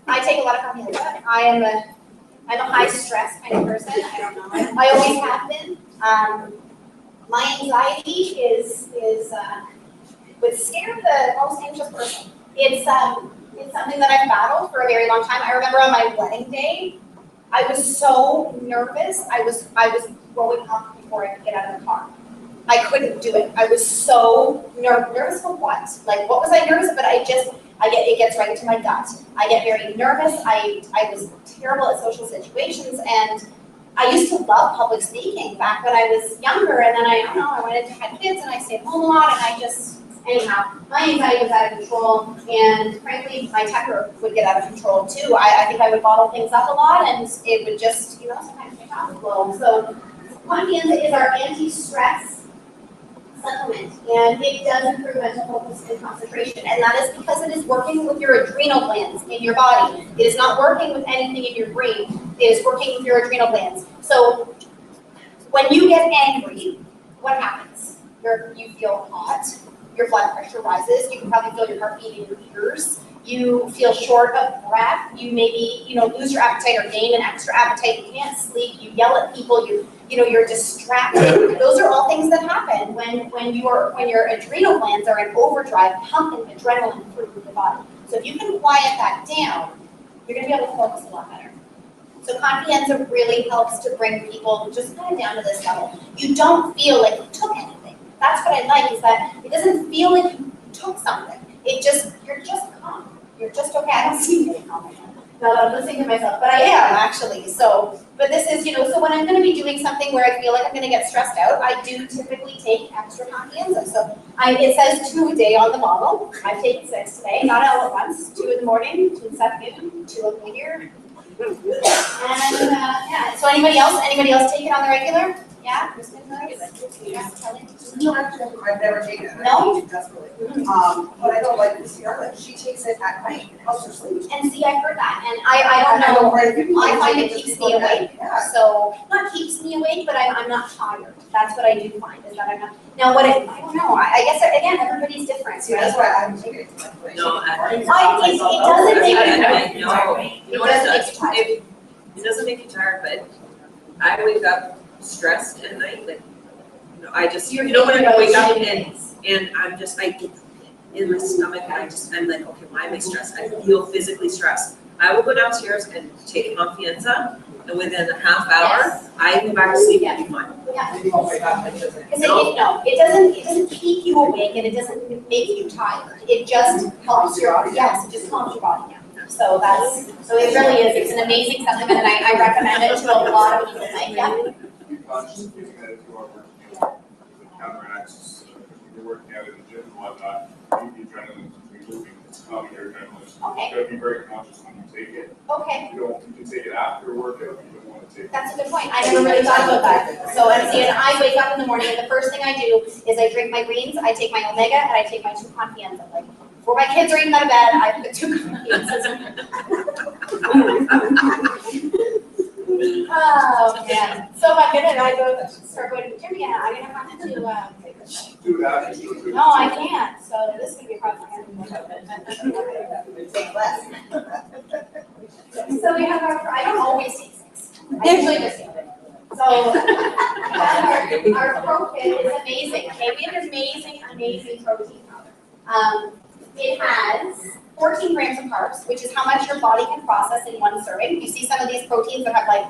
I take a lot of Amanda. I'm a high stress kind of person. I don't know. I always have been. My anxiety is would scare the most anxious person. It's something that I've battled for a very long time. I remember on my wedding day, I was so nervous. I was growing up before I could get out of the car. I couldn't do it. I was so nervous for what? Like, what was I nervous about? It gets right into my gut. I get very nervous. I was terrible at social situations, and I used to love public speaking back when I was younger, and then I wanted to have kids, and I stayed home a lot, and anyhow, my anxiety was out of control, and frankly, my temper would get out of control too. I think I would bottle things up a lot, and it would just, sometimes make out flow. So, Confianza is our anti-stress supplement, and it does improve mental focus and concentration, and that is because it is working with your adrenal glands in your body. It is not working with anything in your brain. It is working with your adrenal glands. So, when you get angry, what happens? You feel hot. Your blood pressure rises. You can probably feel your heart beat in your ears. You feel short of breath. You maybe, lose your appetite or gain an extra appetite. You can't sleep. You yell at people. You're distracted. Those are all things that happen when your adrenal glands are in overdrive, pumping adrenaline through the body. So if you can quiet that down, you're going to be able to focus a lot better. So Confianza really helps to bring people just kind of down to this level. You don't feel like you took anything. That's what I like, is that it doesn't feel like you took something. You're just calm. You're just okay. I don't seem to be calm now that I'm listening to myself, but I am actually. So, but this is, so when I'm going to be doing something where I feel like I'm going to get stressed out, I do typically take extra Confianza. So it says 2 a day on the bottle. I've taken 6 today, not all at once. 2 in the morning, 2 in the afternoon, 2 over here. And so anybody else take it on the regular? Yeah, Kristen does? Yes, Kelly? No, actually, I've never taken it. No? Desperately. But I don't like this Sierra. She takes it at night. It helps her sleep. And see, I've heard that, and I don't know. I find it keeps me awake. Yeah. So, not keeps me awake, but I'm not tired. That's what I do find, is that I'm not. Now, I don't know. I guess, again, everybody's different. See, that's why I haven't taken it. No, It doesn't make you tired. No, It doesn't make you tired. It doesn't make you tired, but I wake up stressed at night, like, I just, when I wake up and I'm just, in my stomach, and I'm like, okay, why am I stressed? I feel physically stressed. I will go downstairs and take Confianza, and within a half hour, I go back to sleep and be fine. Yeah. Because it doesn't keep you awake and it doesn't make you tired. It just helps it just calms your body down. So it really is, it's an amazing supplement and I recommend it to a lot of people. Conscious of using that if you are working out, because it counteracts, if you're working out in the gym and whatnot, the adrenaline is moving, it's not your adrenaline. So Okay. you gotta be very conscious when you take it. Okay. You can take it after a workout, you don't wanna take it. That's a good point. I never really thought about that. So I wake up in the morning and the first thing I do is I drink my greens, I take my omega, and I take my 2 Confianza. Like, before my kids are even out of bed, I put 2 Confianzas in. Oh, man. So if I'm gonna start going to the gym again, I'm gonna have to Do that. no, I can't. So this is gonna be a problem. Take less. So we have I don't always take 6. I usually just take it. So our ProFit is amazing. Okay, we have amazing protein powder. It has 14 grams of carbs, which is how much your body can process in one serving. You see some of these proteins that have like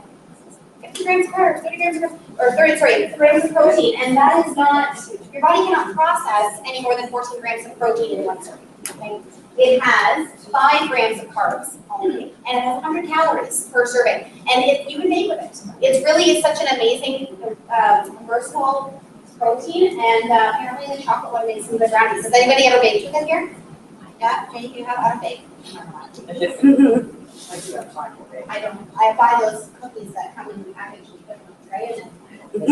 50 grams of carbs, 30 grams of carbs, 30 grams of protein, and that is not, your body cannot process any more than 14 grams of protein in one serving. Okay? It has 5 grams of carbs only, and it has 100 calories per serving, and you can make with it. It's such an amazing, versatile protein, and apparently the chocolate one makes some good brownies. Has anybody ever baked with it here? Yeah, Jenny, you have how to bake? I don't. I buy those cookies that come in the package and put them on the tray and You're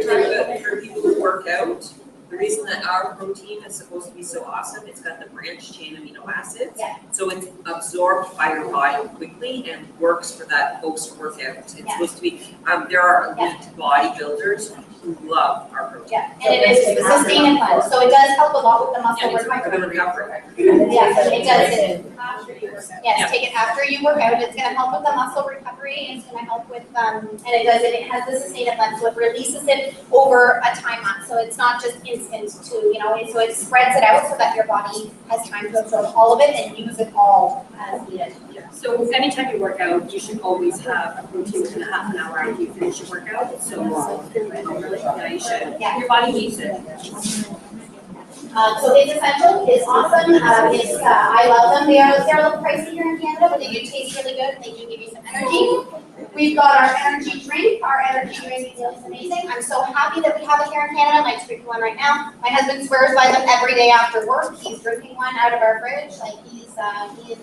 talking about for people who work out, the reason that our protein is supposed to be so awesome, it's got the branched chain amino acids. Yeah. So it's absorbed by your body quickly and works for that post-workout. It's supposed to be, there are elite bodybuilders who love our protein. yeah, and it is sustained and so it does help a lot with the muscle recovery. Yes, it does. Yes, take it after you work out. It's going to help with the muscle recovery, and it's going to help with and it has the sustained blend, so it releases it over a time lapse. So it's not just instant to, so it spreads it out so that your body has time to absorb all of it and use it all as needed. So anytime you work out, you should always have a protein within a half an hour after you finish your workout. So you should. Yeah. Your body needs it. So it's essential, it's awesome, I love them, they're a little pricey here in Canada, but they do taste really good, and they do give you some energy. We've got our energy drink is amazing. I'm so happy that we have it here in Canada. Mike's drinking one right now. My husband swears by them every day after work. He's drinking one out of our fridge, like he is an energy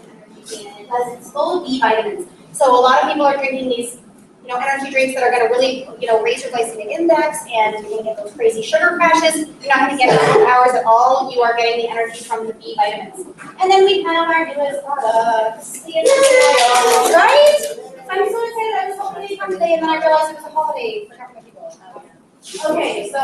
drink, and it's full of B vitamins. So a lot of people are drinking these energy drinks that are going to really, raise your glycemic index, and you're going to get those crazy sugar crashes. You're not going to get those hours at all. You are getting the energy from the B vitamins. And then we have our newest products, the energy oil, right? I'm so excited. I was hoping they'd come today, and then I realized it was a holiday for government people. Okay, so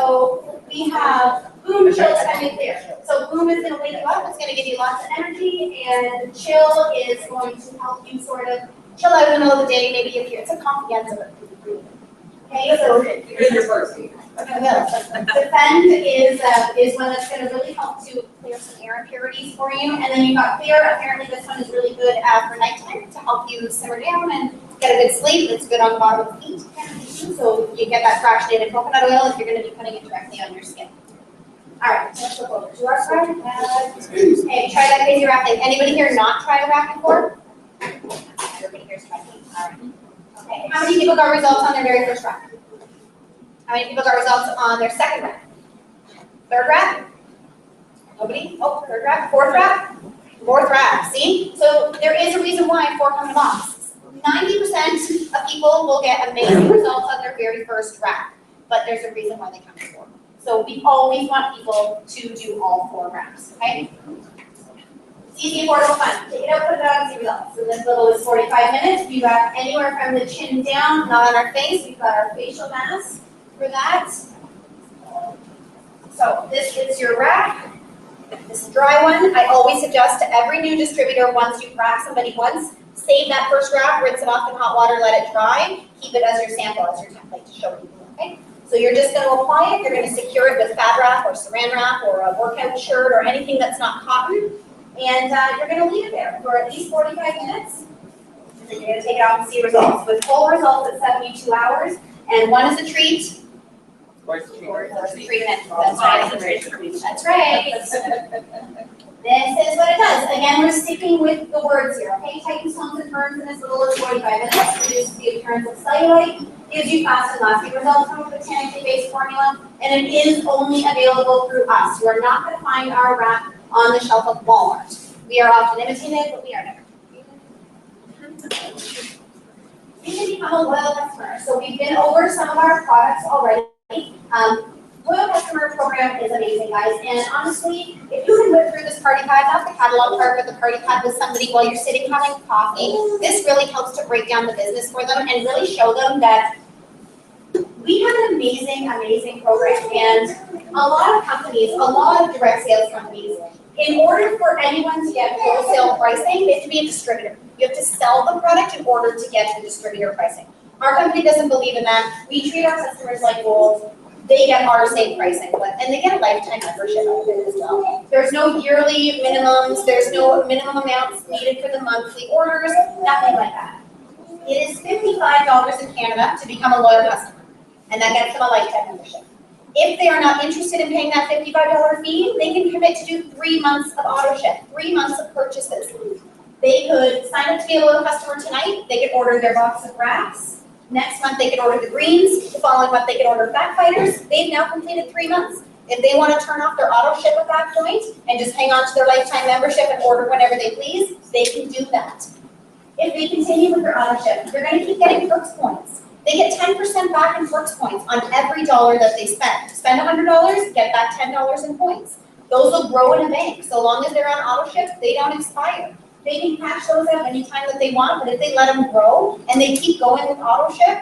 we have Boom, Chill, and Clear. So Boom is going to wake you up. It's going to give you lots of energy, and Chill is going to help you sort of chill out in the middle of the day, maybe if it's a comprehensive. Okay, so Defend is one that's going to really help to clear some air impurities for you, and then you've got Clear. Apparently, this one is really good for nighttime to help you simmer down and get a good sleep. It's good on the bottom of the feet, so you get that fractionated coconut oil if you're going to be putting it directly on your skin. All right, so let's look over to our side. Okay, try that crazy wrap thing. Anybody here not tried a wrap before? Everybody here's trying. All right. Okay. How many people got results on their very first wrap? How many people got results on their second wrap? Third wrap? Nobody? Oh, third wrap, fourth wrap? Fourth wrap. See? So there is a reason why 4 come in a box. 90% of people will get amazing results on their very first wrap, but there's a reason why they come in 4. So we always want people to do all 4 wraps, okay? Easy, affordable, fun. Take it out, put it on, see results. So this little is 45 minutes. We've got anywhere from the chin down, not on our face. We've got our facial mask for that. So this is your wrap. This dry one, I always suggest to every new distributor, once you've wrapped somebody once, save that first wrap, rinse it off in hot water, let it dry. keep it as your sample, as your template to show people, okay? So you're just gonna apply it, you're gonna secure it with fab wrap or saran wrap or a workout shirt or anything that's not cotton, and you're gonna leave it there for at least 45 minutes. And then you're gonna take it out and see results. With full results at 72 hours, and one is a treat, or it's a treatment, that's right. That's right. This is what it does. Again, we're sticking with the words here, okay? Tightens, tones, and firms in as little as 45 minutes, reduces the appearance of cellulite, gives you fast and lasting results from a botanically based formula, and it is only available through us. You are not going to find our wrap on the shelf of Walmart. We are often imitated, but we are never. You can become a loyal customer. So we've been over some of our products already. Loyal customer program is amazing, guys. And honestly, if you can whip through this party pad, not the catalog part, but the party pad with somebody while you're sitting having coffee, this really helps to break down the business for them and really show them that we have an amazing, amazing program. And a lot of companies, a lot of direct sales companies, in order for anyone to get wholesale pricing, they have to be a distributor. You have to sell the product in order to get to distributor pricing. Our company doesn't believe in that. We treat our customers like gold. They get our same pricing, and they get a lifetime membership out of it as well. There's no yearly minimums, there's no minimum amounts needed for the monthly orders, nothing like that. It is $55 in Canada to become a loyal customer, and that gets them a lifetime membership. If they are not interested in paying that $55 fee, they can commit to do 3 months of auto ship, 3 months of purchases. They could sign up to be a loyal customer tonight, they could order their box of wraps. Next month, they could order the greens. The following month, they could order fat fighters. They've now completed 3 months. If they want to turn off their auto ship at that point and just hang on to their lifetime membership and order whenever they please, they can do that. If they continue with their auto ship, they're going to keep getting perks points. They get 10% back in perks points on every dollar that they spend. Spend $100, get back $10 in points. Those will grow in a bank. So long as they're on auto ship, they don't expire. They can cash those out anytime that they want, but if they let them grow and they keep going with auto ship,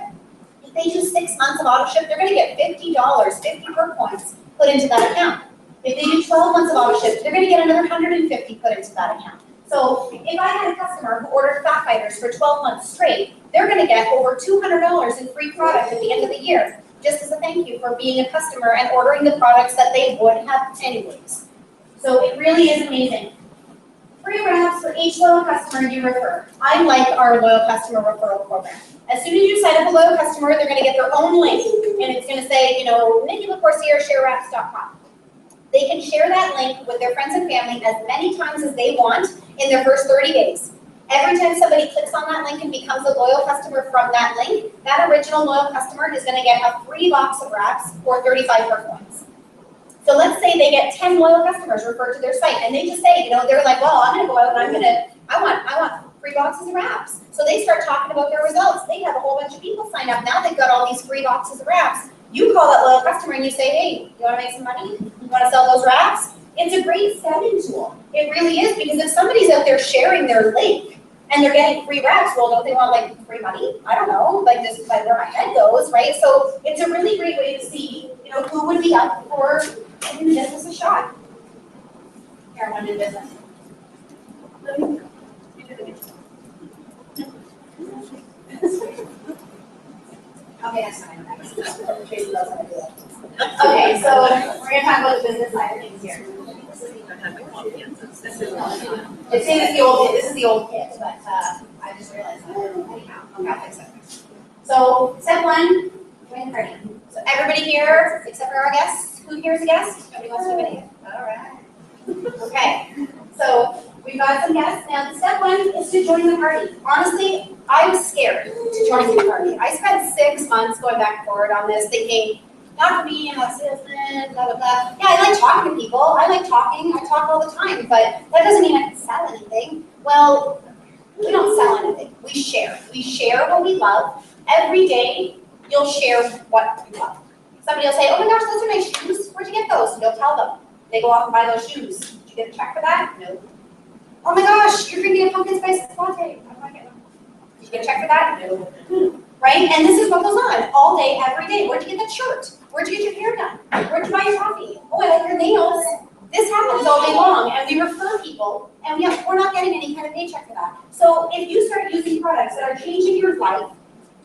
if they do 6 months of auto ship, they're going to get $50, 50 perk points put into that account. If they do 12 months of auto ship, they're going to get another 150 put into that account. So if I had a customer who ordered fat fighters for 12 months straight, they're going to get over $200 in free product at the end of the year, just as a thank you for being a customer and ordering the products that they would have anyways. So it really is amazing. Free wraps for each loyal customer you refer. I like our loyal customer referral program. As soon as you sign up a loyal customer, they're going to get their own link, and it's going to say, Nikki LaCourciere, sharewraps.com. They can share that link with their friends and family as many times as they want in their first 30 days. Every time somebody clicks on that link and becomes a loyal customer from that link, that original loyal customer is going to get a free box of wraps or 35 perk points. So let's say they get 10 loyal customers referred to their site, and they just say, they're like, well, I'm gonna go out and I want free boxes of wraps. So they start talking about their results. They have a whole bunch of people sign up. Now they've got all these free boxes of wraps. You call that loyal customer and you say, hey, you wanna make some money? You wanna sell those wraps? It's a great selling tool. It really is, because if somebody's out there sharing their link and they're getting free wraps, well, don't they want free money? I don't know, just where my head goes, right? So it's a really great way to see, who would be up for giving the business a shot. Here, I want to do business. Okay, that's fine. Tracy knows how to do it. Okay, so we're going to talk about the business side of things here. This is the old kit, but I just realized that. Anyhow, okay, I'll fix it. So, step one, join the party. So everybody here, except for our guests, who here is a guest? Nobody wants to be here? All right. Okay, so we've got some guests. Now, step one is to join the party. Honestly, I was scared to join the party. I spent 6 months going back and forward on this, thinking, not for me, I'm not salesman, blah, blah, blah. Yeah, I like talking to people. I like talking. I talk all the time, but that doesn't mean I can sell anything. Well, we don't sell anything. We share. We share what we love. Every day, you'll share what you love. Somebody will say, oh my gosh, those are nice shoes. Where'd you get those? And you'll tell them. They go off and buy those shoes. Did you get a check for that? No. Oh my gosh, you're drinking a pumpkin spice latte. How do I get one? Did you get a check for that? No. Right? And this is what goes on all day, every day. Where'd you get that shirt? Where'd you get your hair done? Where'd you buy your coffee? Oh, I like your nails. This happens all day long, and we refer people, and we're not getting any kind of paycheck for that. So if you start using products that are changing your life,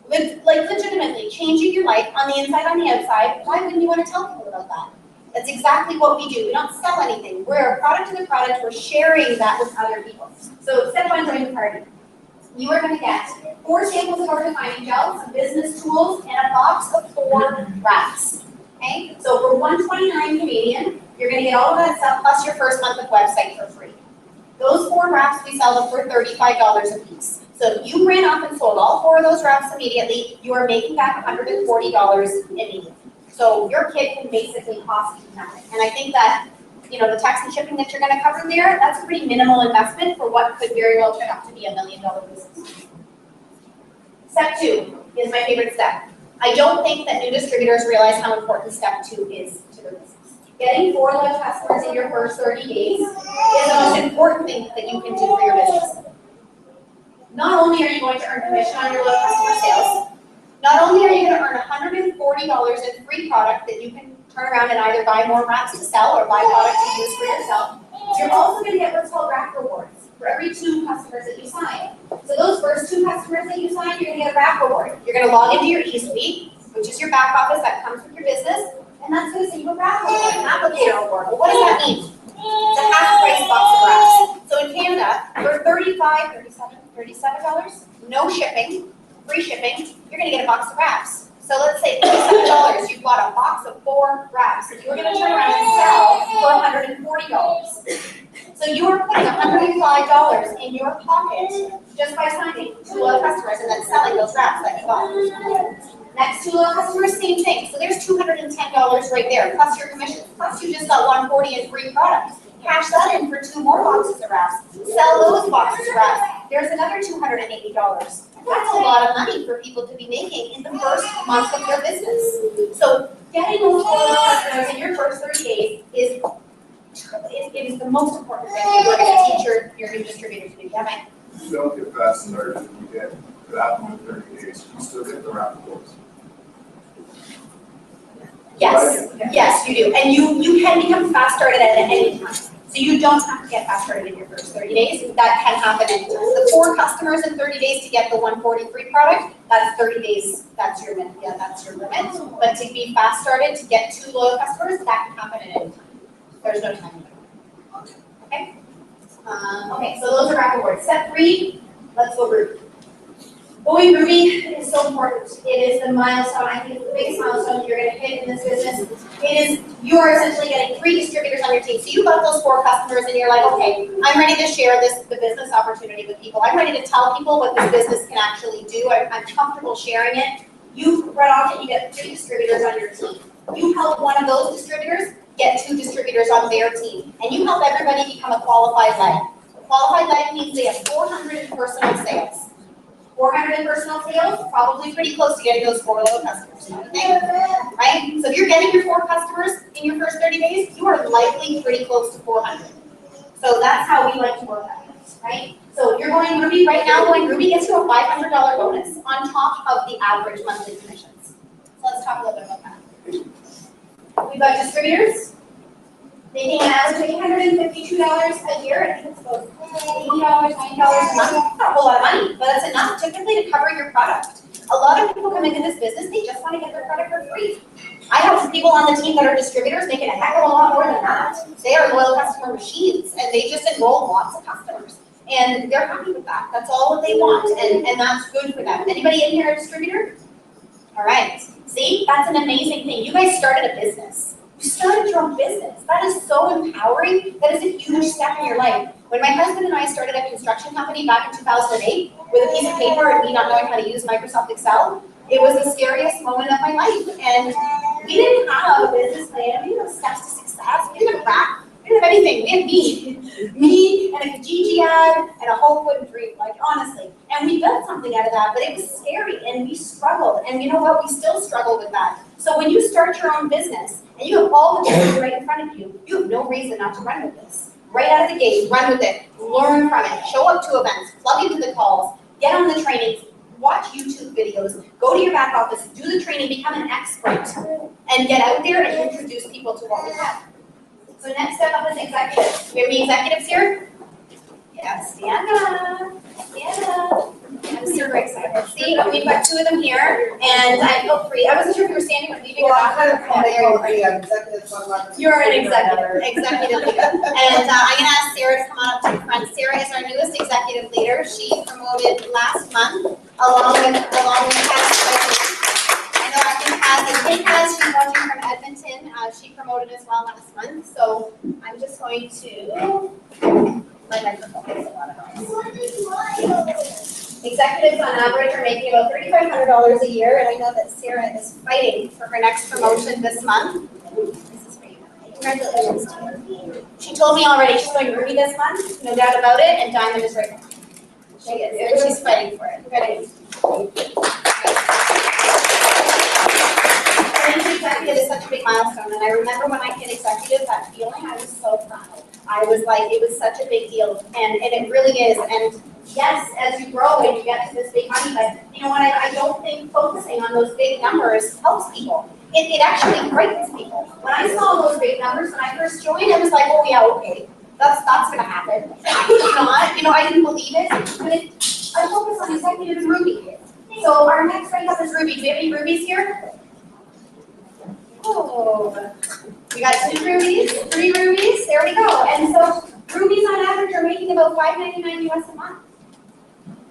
Like legitimately changing your life on the inside, on the outside, why wouldn't you want to tell people about that? That's exactly what we do. We don't sell anything. We're a product of the product. We're sharing that with other people. So step one, join the party. You are going to get 4 samples of our defining gel, some business tools, and a box of 4 wraps. Okay? So for $129 Canadian, you're going to get all of that stuff plus your first month of website for free. Those 4 wraps, we sell them for $35 a piece. So if you ran off and sold all 4 of those wraps immediately, you are making back $140 immediately. So your kid can basically cost you nothing. And I think that, you know, the tax and shipping that you're going to cover there, that's a pretty minimal investment for what could very well turn out to be $1 million business. Step 2 is my favorite step. I don't think that new distributors realize how important step 2 is to their business. Getting 4 loyal customers in your first 30 days is the most important thing that you can do for your business. Not only are you going to earn commission on your loyal customer sales, not only are you going to earn $140 in free product that you can turn around and either buy more wraps to sell or buy product to use for yourself, you're also going to get what's called wrap rewards for every 2 customers that you sign. So those first 2 customers that you sign, you're going to get a wrap reward. You're going to log into your eSuite, which is your back office that comes with your business, and that's going to send you a wrap reward, an applicator reward. Well, what does that mean? It's a half price box of wraps. So in Canada, for $37, no shipping, free shipping, you're going to get a box of wraps. So let's say $37, you bought a box of 4 wraps, and you're going to turn around and sell for $140. So you are putting $105 in your pocket just by signing 2 loyal customers and then selling those wraps that you bought. Next 2 loyal customers, same thing. So there's $210 right there, plus your commissions, plus you just got $140 in free product. Cash that in for 2 more boxes of wraps. Sell those boxes of wraps. There's another $280. That's a lot of money for people to be making in the first month of their business. So getting those loyal customers in your first 30 days is the most important thing that you're going to teach your new distributor to do. Yeah, Mike? If you don't get fast started, you get to that point in 30 days, you still get the wrap rewards. Yes, yes, you do. And you can become fast started at any time. So you don't have to get fast started in your first 30 days. That can happen anytime. The 4 customers in 30 days to get the 140 free product, that's 30 days, that's your limit. Yeah, that's your limit. But to be fast started, to get 2 loyal customers, that can happen at any time. There's no time limit. Okay? Okay, so those are wrap rewards. Step 3, let's go Ruby. Going Ruby is so important. It is the milestone, I think it's the biggest milestone you're going to hit in this business. You are essentially getting 3 distributors on your team. So you got those 4 customers and you're like, okay, I'm ready to share the business opportunity with people. I'm ready to tell people what this business can actually do. I'm comfortable sharing it. You run off and you get 3 distributors on your team. You help one of those distributors get 2 distributors on their team. And you help everybody become a qualified lead. A qualified lead means they have 400 in personal sales. 400 in personal sales, probably pretty close to getting those 4 loyal customers, right? So if you're getting your 4 customers in your first 30 days, you are likely pretty close to 400. So that's how we like to work at it, right? So if you're going Ruby right now, going Ruby gets you a $500 bonus on top of the average monthly commissions. So let's talk a little bit about that. We've got distributors. They pay an average of $852 a year. I think it's about $80, $90 a month. Not a whole lot of money, but that's enough typically to cover your product. A lot of people come into this business, they just want to get their product for free. I have some people on the team that are distributors making a heck of a lot more than that. They are loyal customer machines, and they just enroll lots of customers. And they're happy with that. That's all that they want, and that's good for them. Anybody in here a distributor? All right. See, that's an amazing thing. You guys started a business. You started your own business. That is so empowering. That is a huge step in your life. When my husband and I started a construction company back in 2008 with a piece of paper and me not knowing how to use Microsoft Excel, it was the scariest moment of my life. And we didn't have a business plan. We didn't have steps to success. We didn't have rap. We didn't have anything. We had me and a Kijiji ad and a whole foot dream, like honestly. And we built something out of that, but it was scary and we struggled. And you know what? We still struggle with that. So when you start your own business and you have all the tools right in front of you, you have no reason not to run with this. Right out of the gate, run with it, learn from it, show up to events, plug into the calls, get on the trainings, watch YouTube videos, go to your back office, do the training, become an expert, and get out there and introduce people to what we have. So next step up is executives. Do we have any executives here? Yes, stand up, stand up. I'm super excited. See, we've got two of them here, and I feel free. I wasn't sure if you were standing or leaving. Well, I'm kind of Yeah, there you coming are. an executive, so I'm not. You're an executive leader. And I'm gonna ask Sarah to come on up to the front. Sarah is our newest executive leader. She promoted last month along with Cass. I know I think Cass, she's watching from Edmonton. She promoted as well last month. So I'm just going to, my microphone makes a lot of noise. Executives on average are making about $3,500 a year, and I know that Sarah is fighting for her next promotion this month. This is for you. Congratulations to you. She told me already she's going to Ruby this month, no doubt about it, and Diamond is right there. She is, and she's fighting for it. Congratulations. Being executive is such a big milestone, and I remember when I hit executive, that feeling, I was so proud. I was like, it was such a big deal, and it really is, and yes, as you grow and you get to this big money, but you know what, I don't think focusing on those big numbers helps people. It actually frightens people. When I saw those big numbers when I first joined, I was like, oh yeah, okay, that's gonna happen. I didn't believe it, but I focus on executive and Ruby. So our next rank up is Ruby. Do we have any Rubies here? Oh, we got 2 Rubies, 3 Rubies, there we go. And so Rubies on average are making about $5.99 US a month.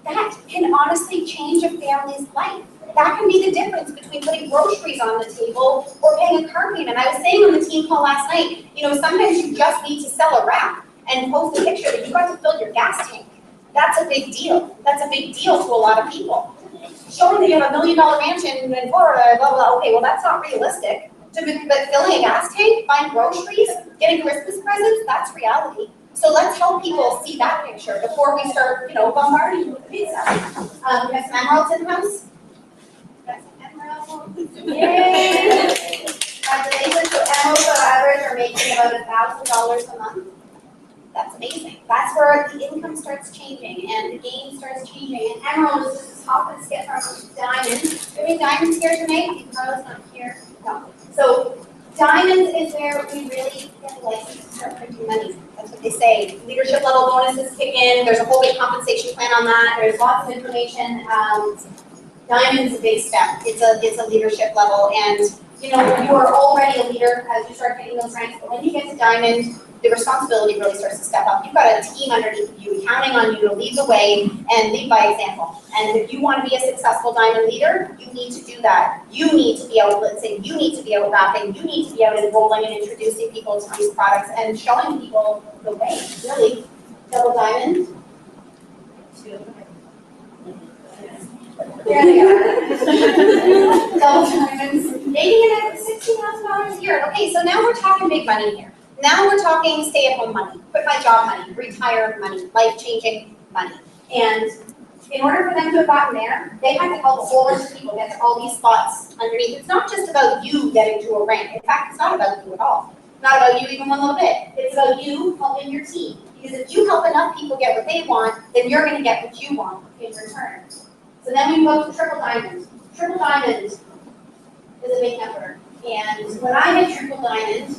That can honestly change a family's life. That can be the difference between putting groceries on the table or paying a car payment. I was saying on the team call last night, sometimes you just need to sell a wrap and post a picture that you got to fill your gas tank. That's a big deal. That's a big deal to a lot of people. Showing that you have a $1 million mansion in Florida, blah, blah, okay, well, that's not realistic. But filling a gas tank, buying groceries, getting Christmas presents, that's reality. So let's help people see that picture before we start, bombarding you with the big stuff. We have some emeralds in the house. Got some emeralds. Yay! Congratulations. So emeralds on average are making about $1,000 a month. That's amazing. That's where the income starts changing and the game starts changing. And emerald is just a hop and skip from diamond. Do we have any diamonds here tonight? Carla's not here. No. So diamonds is where we really get a license to start printing money. That's what they say. Leadership level bonuses kick in. There's a whole big compensation plan on that. There's lots of information. Diamond is a big step. It's a leadership level, and you are already a leader as you start getting those ranks. But when you get to diamond, the responsibility really starts to step up. You've got a team underneath you counting on you to lead the way and lead by example. And if you want to be a successful diamond leader, you need to do that. You need to be out blitzing. You need to be out rapping. You need to be out enrolling and introducing people to these products and showing people the way. Really, double diamond. There they are. Double diamonds. Making it at $60,000 a year. Okay, so now we're talking big money here. Now we're talking stay-at-home money, quit my job money, retire money, life-changing money. And in order for them to have gotten there, they had to help a whole bunch of people get to all these spots underneath. It's not just about you getting to a rank. In fact, it's not about you at all. Not about you even one little bit. It's about you helping your team. Because if you help enough people get what they want, then you're going to get what you want in return. So then we go to triple diamond. Triple diamond is a big number. And when I hit triple diamond,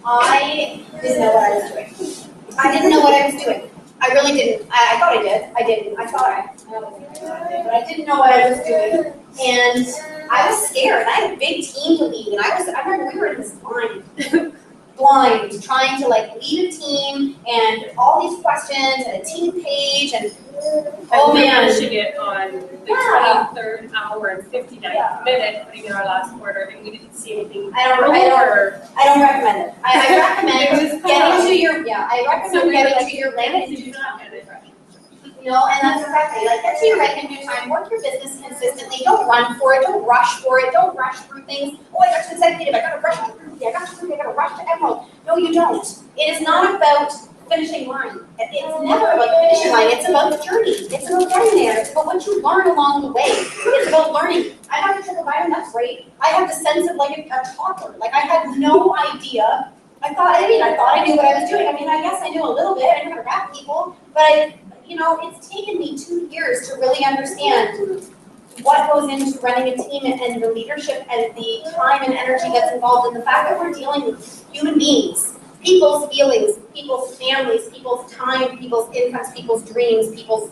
I didn't know what I was doing. I didn't know what I was doing. I really didn't. I thought I did. I didn't. I thought I did, but I didn't know what I was doing. And I was scared. I had a big team to lead, and I remember we were in this blind, trying to lead a team, and all these questions, and a team page, and oh man. Pushing it on the 23rd hour and 59th minute, putting in our last quarter, and we didn't see anything. I don't recommend it. I recommend getting to your rank and do time. And that's exactly, get to your rank and do time, work your business consistently, don't run for it, don't rush for it, don't rush through things. Oh, I got to executive, I gotta rush to Ruby, I gotta rush to Emerald. No, you don't. It is not about finishing line. It's never about the finishing line, it's about the journey. It's about getting there, it's about what you learn along the way. It's about learning. I have a triple diamond, that's great. I have the sense of a toddler. I had no idea. I thought I knew what I was doing. I guess I knew a little bit. I knew how to rap people, but it's taken me 2 years to really understand what goes into running a team and the leadership and the time and energy that's involved in the fact that we're dealing with human beings, people's feelings, people's families, people's time, people's incomes, people's dreams, people's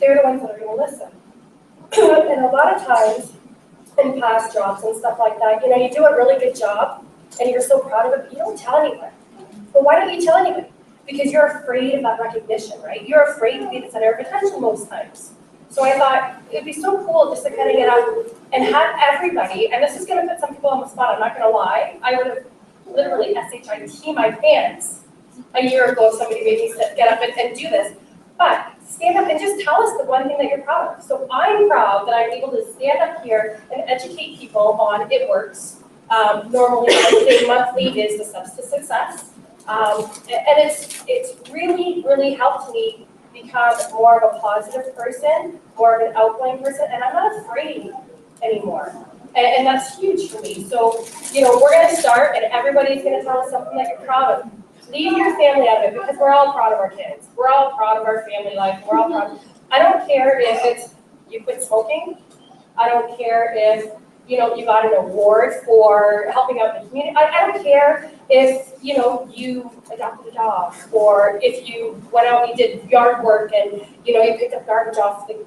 they're the ones that are gonna listen. And a lot of times, in past jobs and stuff like that, you do a really good job, and you're so proud of it, but you don't tell anyone. But why don't you tell anyone? Because you're afraid of that recognition, right? You're afraid to be the center of attention most times. So I thought it'd be so cool just to kind of get up and have everybody, and this is gonna put some people on the spot, I'm not gonna lie. I would have literally SHIT my pants a year ago if somebody made me get up and do this. But stand up and just tell us the one thing that you're proud of. So I'm proud that I'm able to stand up here and educate people on It Works. Normally, I say monthly is the steps to success. And it's really, really helped me become more of a positive person, more of an outgoing person, and I'm not afraid anymore. And that's huge for me. So, we're gonna start and everybody's gonna tell us something that you're proud of. Leave your family out of it because we're all proud of our kids. We're all proud of our family life. We're all proud. I don't care if it's you quit smoking. I don't care if you got an award for helping out the community. I don't care if you adopted a dog or if you went out and you did yard work and you picked up garbage off the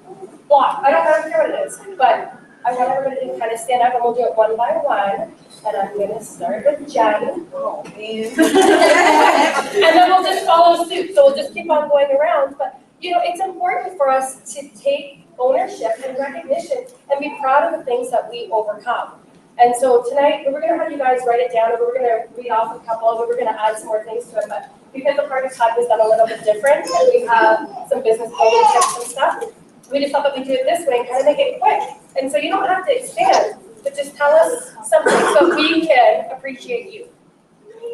block. I don't care what it is, but I want everybody to kind of stand up and we'll do it one by one. And I'm going to start with Jen. Oh, man. And then we'll just follow suit. So we'll just keep on going around. But, it's important for us to take ownership and recognition and be proud of the things that we overcome. And so tonight, we're going to have you guys write it down and we're going to read off a couple of them. We're going to add some more things to it. But because the Party Club is done a little bit different and we have some business building tips and stuff, we just thought that we'd do it this way and kind of make it quick. And so you don't have to expand, but just tell us something so we can appreciate you.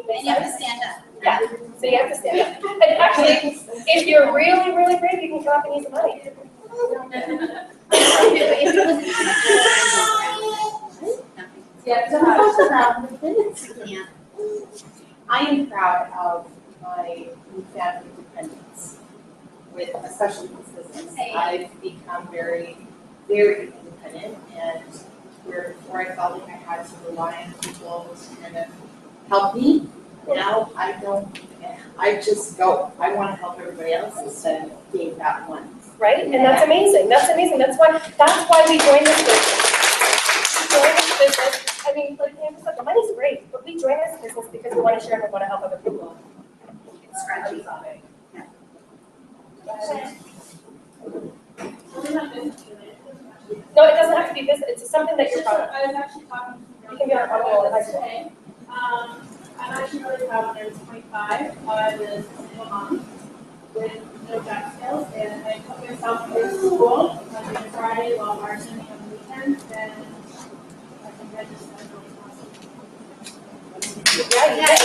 And you have to stand up. Yeah, so you have to stand up. And actually, if you're really, really brave, you can come up and use the money. Yeah. I am proud of my family independence, especially with business. I've become very, very independent, and where before I felt like I had to rely on people to kind of help me, now I don't. I just go. I want to help everybody else instead of being that one. Right? And that's amazing. That's amazing. That's why we joined this business. We joined this business. I mean, like Pam said, the money's great, but we joined this business because we want to share and we want to help other people. It's scratchy. No, it doesn't have to be business. It's something that you're proud of. I was actually talking to You can be on audio in high school. today. I'm actually really proud when I was 25. I was a single mom with no job skills, and I put myself through school Monday to Friday while bartending on the weekends, and I think I just done really awesome. Yeah.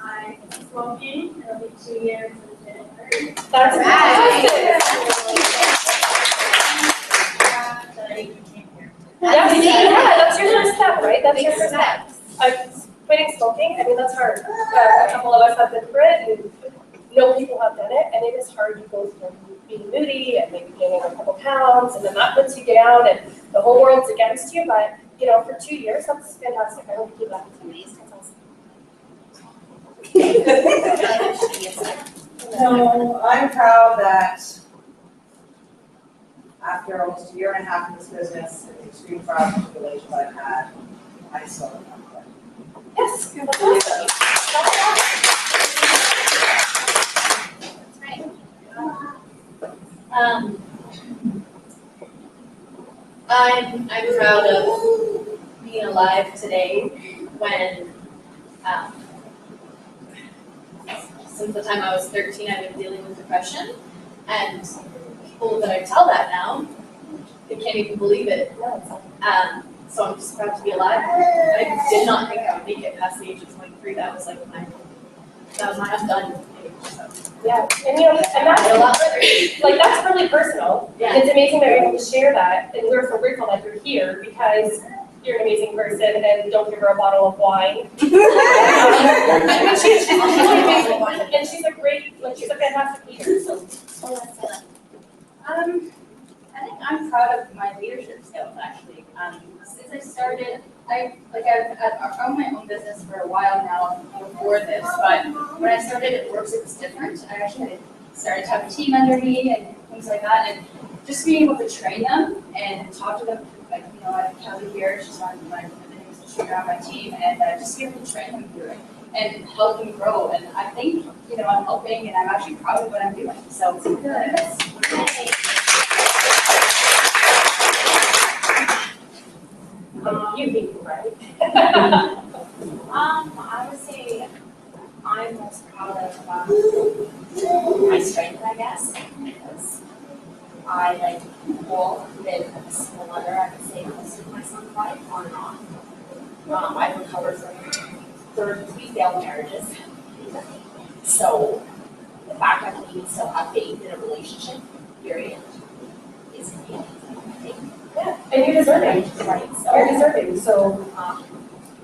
I'm smoking. It'll be 2 years in January. That's Right. Yeah, that's your first step, right? That's your first step. Quitting smoking, I mean, that's hard. A couple of us have been through it, and no people have done it, and it is hard. You go from being moody and maybe gaining a couple pounds, and then that puts you down, and the whole world's against you. But for 2 years, that's fantastic. I hope you do that. It's amazing. So I'm proud that after almost a year and a half in this business, and the extreme trials and tribulations I've had, I still have that. Yes. That's awesome. That's right. I'm proud of being alive today when, since the time I was 13, I've been dealing with depression, and people that I tell that now, they can't even believe it. So I'm just proud to be alive. I did not think I would make it past the age of 23. That was my I'm done age. So. Yeah, and that's a lot further. Like that's really personal. Yeah. It's amazing that you're able to share that, and we're so grateful that you're here because you're an amazing person, and don't give her a bottle of wine. I mean, she's really amazing, and she's a fantastic leader. So. I think I'm proud of my leadership skills, actually. Since I started, I've owned my own business for a while now before this, but when I started at Works, it was different. I actually started to have a team under me and things like that, and just being able to train them and talk to them, like, you know, I have Kelly here, she's on my team, and just be able to train them through it and help them grow. And I think, you know, I'm helping, and I'm actually proud of what I'm doing. So it's good. You people, right? I would say I'm most proud of my strength, I guess, because I like been a single mother. I would say most of my son's life on and off. I've recovered from 3 failed marriages. So the fact that we still have faith in a relationship, period, is amazing. Yeah, and you're deserving. Right. So You're deserving. So,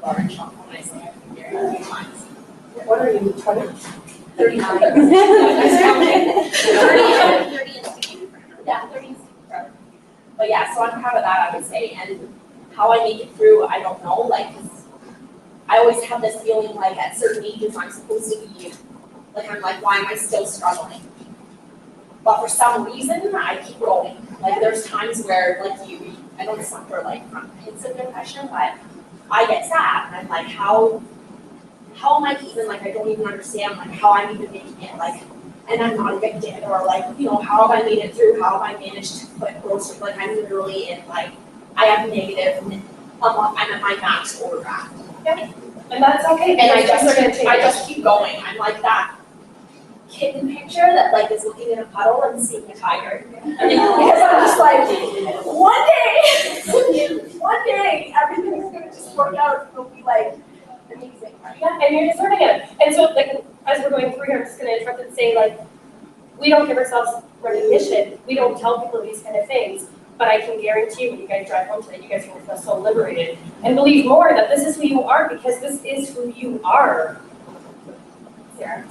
Lauren Shaw, when I say I've been married a few times. what are you, 20? 39. 30 and 60. Yeah, 30 and 60 forever. But yeah, so I'm proud of that, I would say. And how I make it through, I don't know. Like, 'cause I always have this feeling like at certain ages I'm supposed to be, like, I'm like, why am I still struggling? But for some reason, I keep going. Like, there's times where, like, I don't suffer, like, from hints of depression, but I get sad. And I'm like, how am I even, like, I don't even understand, like, how I'm even making it, like, and I'm not evicted, or, like, you know, how have I made it through? How have I managed to put groceries, like, I'm literally in, like, I have negative, I'm at my max overdraft. Yeah. And that's okay. And Because I just keep going. I'm like that kitten picture that, like, is looking in a puddle and seeing a tiger. Because I'm just like, one day, everything's gonna just work out. It'll be like amazing, right? Yeah, and you're deserving it. And so, like, as we're going through here, I'm just gonna interrupt and say, like, we don't give ourselves recognition. We don't tell people these kind of things. But I can guarantee you, when you guys drive home today, you guys are gonna feel so liberated and believe more that this is who you are, because this is who you are. Sarah?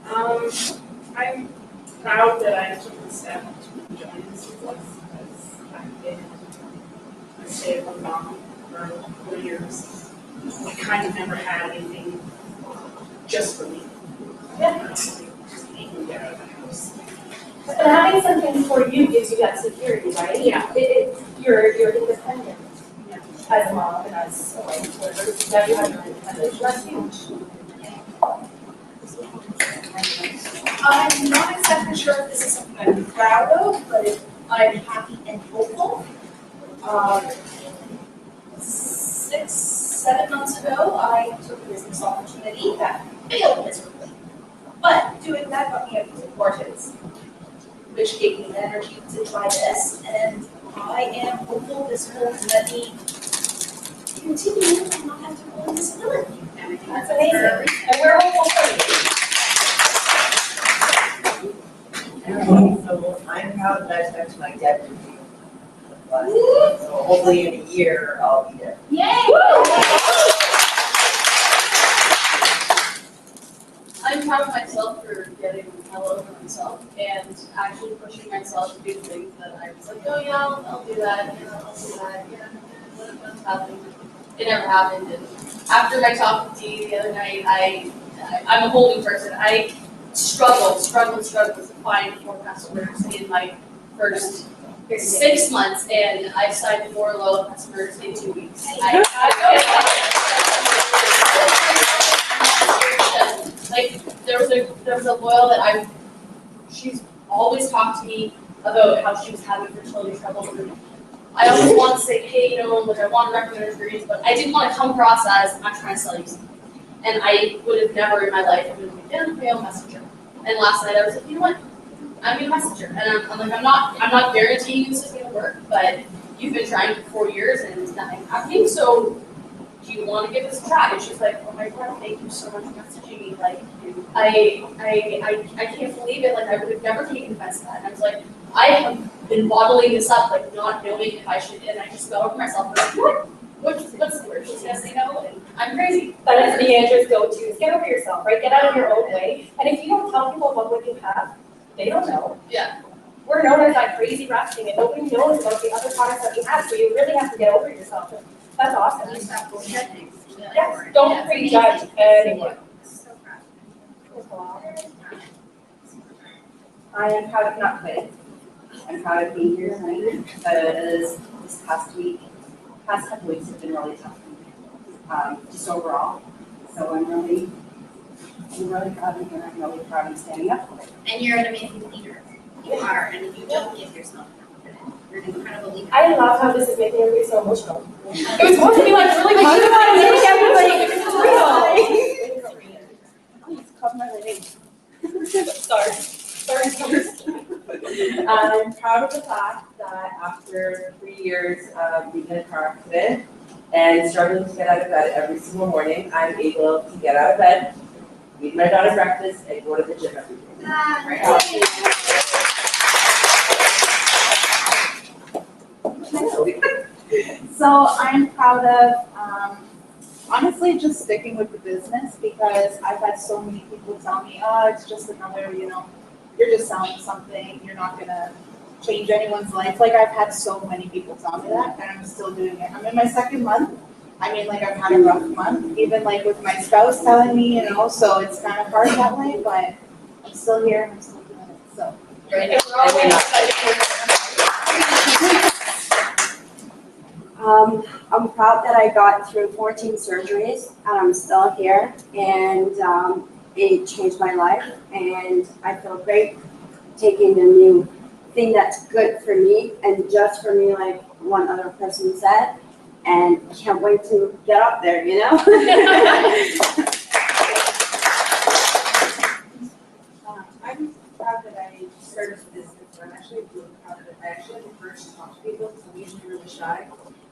I'm proud that I took the step to join this business, because I've been a stay-at-home mom for 4 years. I kind of never had anything just for me. Yeah. Just being able to get out of the house. And having something for you gives you that security, right? Yeah. You're independent. Yeah. As a mom and as a wife, now you have your independence. That's huge. I'm not exactly sure if this is something I'm proud of, but I'm happy and hopeful. 6, 7 months ago, I took a business opportunity that failed miserably. But doing that got me important, which gave me the energy to try this, and I am hopeful this will let me continue and not have to go on disability. That's amazing. And we're hopeful for you. So I'm proud that I stuck to my debt review. So hopefully in a year, I'll be there. Yay! I'm proud of myself for getting hell over myself and actually pushing myself to do things that I was like, oh yeah, I'll do that, yeah, I'll do that, yeah, what's happening? It never happened. And after my talk with Dee the other night, I'm a holding person. I struggled to find 4 customers in my first 6 months, and I signed 4 loyal customers in 2 weeks. Like, there was a loyal that she's always talked to me about how she was having fertility trouble. I always want to say, hey, you know, like, I want to recommend experience, but I didn't want to come across as I'm trying to sell you something. And I would have never in my life been like, yeah, okay, I'll message her. And last night I was like, you know what? I'm gonna message her. And I'm like, I'm not guaranteeing this is gonna work, but you've been trying for 4 years and it's nothing happening, so do you want to give this a try? And she's like, oh my God, thank you so much for messaging me. Like, I can't believe it. Like, I would have never taken offense to that. And I was like, I have been bottling this up, like, not knowing if I should, and I just fell over myself. I'm like, what's the word? She's gonna say no, and I'm crazy. That is Deandra's go-to, is get over yourself, right? Get out of your own way. And if you don't tell people what would you have, they don't know. Yeah. we're known as that crazy rafting and nobody knows about the other products that we have, so you really have to get over yourself. That's awesome. Yes, don't prejudge anyone. I am proud of not quitting. I'm proud of being here tonight because this past couple weeks have been really tough for me, just overall. So I'm really proud of it, and I'm really proud of standing up for it. And you're an amazing leader. You are, and you don't give yourself confidence. You're an incredible leader. I love how this is making everybody so emotional. It was supposed to be like really positive and making everybody Sorry. I'm proud of the fact that after 3 years of being in a car accident and struggling to get out of bed every single morning, I'm able to get out of bed, eat my daughter breakfast, and go to the gym every day. So I'm proud of, honestly, just sticking with the business because I've had so many people tell me, oh, it's just another, you're just selling something, you're not gonna change anyone's life. Like, I've had so many people tell me that, and I'm still doing it. I'm in my 2nd month. I mean, like, I've had a rough month, even like with my spouse telling me, so it's kind of hard that way, but I'm still here and I'm still doing it, so. I'm proud that I got through 14 surgeries and I'm still here, and it changed my life, and I feel great taking the new thing that's good for me and just for me, like one other person said, and can't wait to get up there, I'm proud that I started this business, but I'm actually really proud of it. I actually have the courage to talk to people, because I'm usually really shy,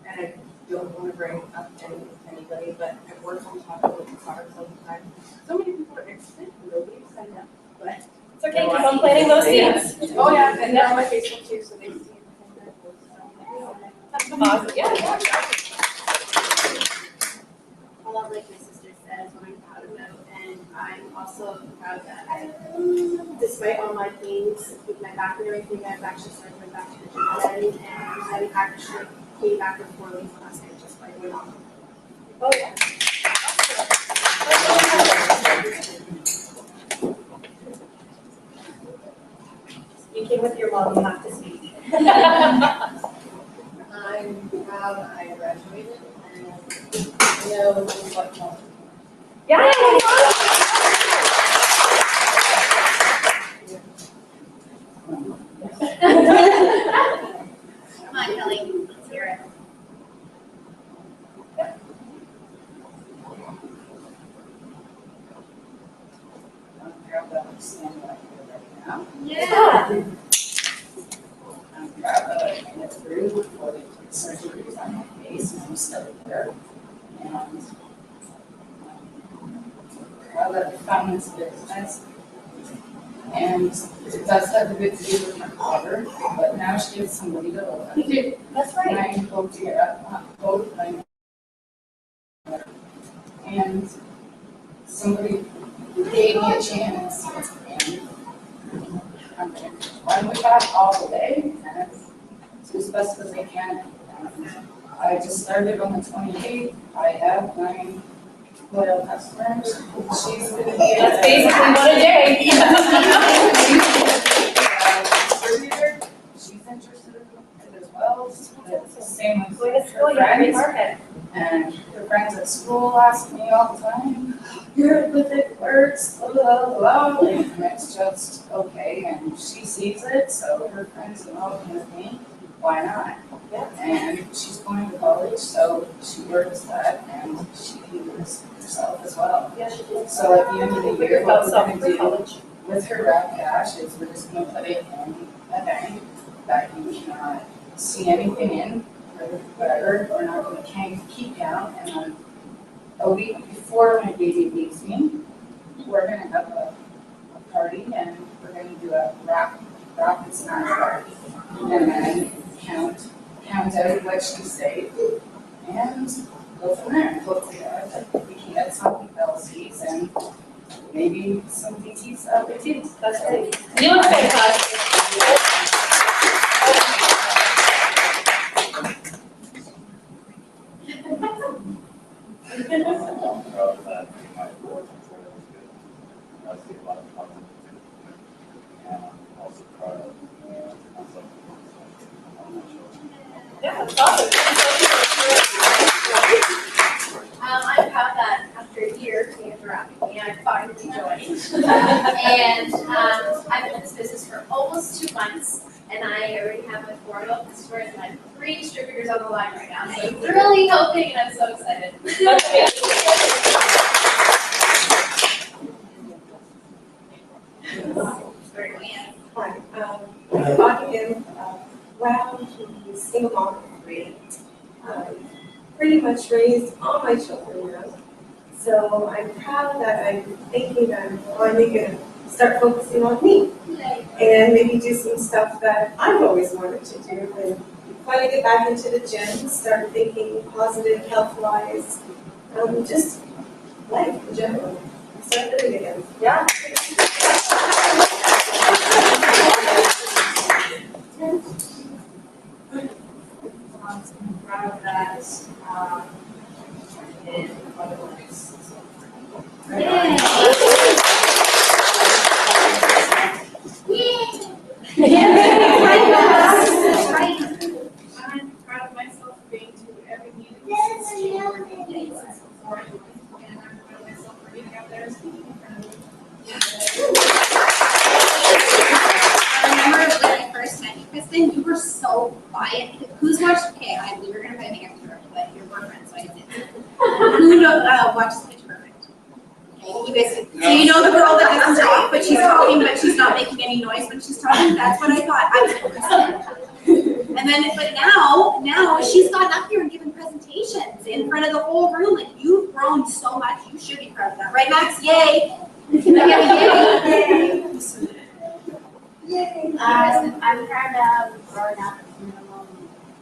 and I don't want to bring up anything to anybody, but I work on top of the cars all the time. So many people are interested, and nobody signed up, but. It's okay, keep on planting those seeds. Oh, yeah, and they're on my Facebook too, so they see everything that I post, so. That's awesome, yeah. I love, like my sister says, what I'm proud about, and I'm also proud that despite all my things with my back and everything, I've actually started going back to the gym again, and I actually came back with 4 weeks last night just by going on. Oh, yeah. Speaking with your mom, you have to speak. I'm proud I graduated and know what more. Yeah. Come on, Kelly, let's hear it. I'm proud that I'm standing right here right now. Yeah. I'm proud that I made it through for the surgeries on my face, and I'm still here. And I'm proud that I found this business. And it does have a bit to do with my daughter, but now she has somebody to love. That's And right. I hope to get both my and somebody gave me a chance. And I'm going to run with that all the way and do as best as I can. I just started on the 28th. I have 9 loyal customers. She's going to be That's basically what a day. She's interested in it as well. Same with Going to school, her you have to friends. market. And her friends at school ask me all the time, you're with it, works, blah, blah, blah, blah. And it's just okay, and she sees it, so her friends are all with me, why not? And she's going to college, so she works that, and she uses herself as well. Yeah, she did. So at the end of the year, what we're gonna for do college. with her grad cash is we're just gonna put it in a bank that you cannot see anything in, or whatever, or not gonna keep down, and then a week before my baby leaves me, we're gonna have a party, and we're gonna do a rapid snack party, and then count out what she saved, and go from there. Hopefully, we can get some LCs and maybe some DTs out there too. That's great. You look fantastic. proud of that, my board control was good. I see a lot of positive improvement. And I'm also proud of myself. On my children. Yeah, that's awesome. I'm proud that after a year, Deandra and I finally joined. And I've been in this business for almost 2 months, and I already have my 4 adult customers and I have 3 distributors on the line right now. So it's really helping, and I'm so excited. Hi, I am proud to be single mom of 3. Pretty much raised all my children now. So I'm proud that I'm thinking I'm finally gonna start focusing on me. And maybe do some stuff that I've always wanted to do. And finally get back into the gym, start thinking positive health-wise, just life in general. Start living again. Yeah. I'm proud of that, and otherwise. I'm proud of myself for being to every meeting since January, since before I joined, and I'm proud of myself for getting out there and speaking in front of you. I remember when I first met you, Kristen, you were so quiet. Who's watched, okay, we were gonna play Make Up Perfect, but your boyfriend, so I didn't. Who watches Pitch Perfect? Okay, you guys, so you know the girl that doesn't talk, but she's talking, but she's not making any noise when she's talking? That's what I thought. I was Kristen. And then, but now she's gotten up here and given presentations in front of the whole room. Like, you've grown so much. You should be proud of that, right, Max? Yay! Yay! I'm proud of growing up with minimum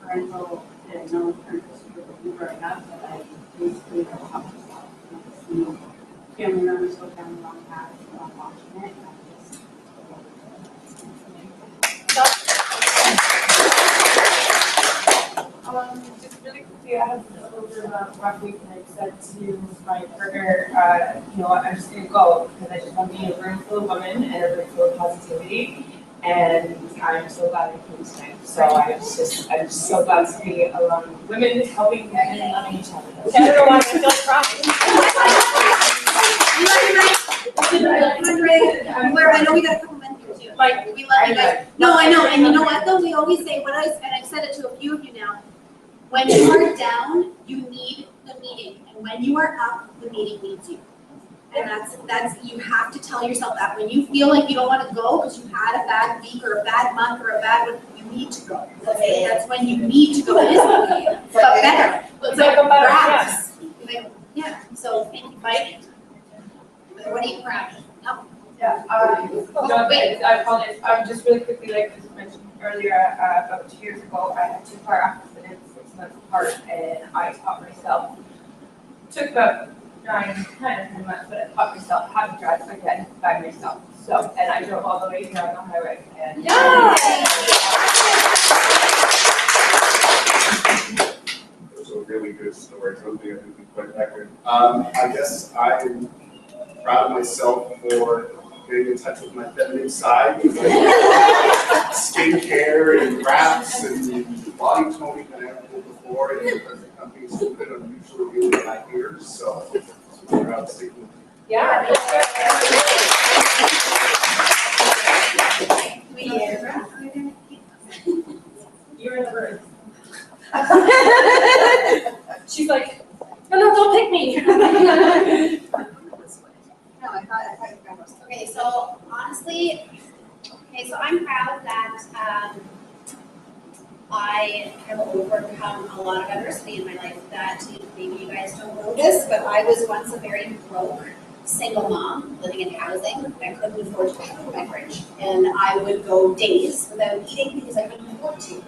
parental and no parental supervision growing up, but I basically have taught myself. And family members go down the wrong path, so I'm watching it. And Just really quickly, I had a little bit of a rough week, and I said to my partner, you know what, I'm just gonna go, because I just want to be in a room full of women and a room full of positivity, and I'm so glad I came tonight. So I'm just so glad to be around women helping women and loving each other. Everyone, I feel proud. I know we got a couple men here too. Like, we love you guys. No, I know, and you know what though? We always say, and I've said it to a few of you now, when you are down, you need the meeting, and when you are up, the meeting needs you. And that's, you have to tell yourself that. When you feel like you don't want to go because you had a bad week or a bad month or a bad one, you need to go. Okay? That's when you need to go. It is okay, but better. Let's make them better, Perhaps. Yeah, so thank you, Mike. What are you proud of? No. Yeah, I apologize. Just really quickly, like I mentioned earlier, about 2 years ago, I had 2 car accidents 6 months apart, and I taught myself. Took about 9, 10 months, but I taught myself how to drive again by myself. So, and I drove all the way here on the highway, and It was a really good story, something I didn't quite record. I guess I'm proud of myself for getting in touch with my feminine side, with like skincare and wraps and body toning that I haven't done before, and because the company's a bit unusual really in my ears, so I'm proud to see you. Yeah. you're in the room. She's like, no, don't pick me. No, I thought you were going to. Okay, so honestly, so I'm proud that I have overcome a lot of adversity in my life that maybe you guys don't know this, but I was once a very broke single mom living in housing. I couldn't afford to pay for my fridge, and I would go days without eating because I couldn't afford to.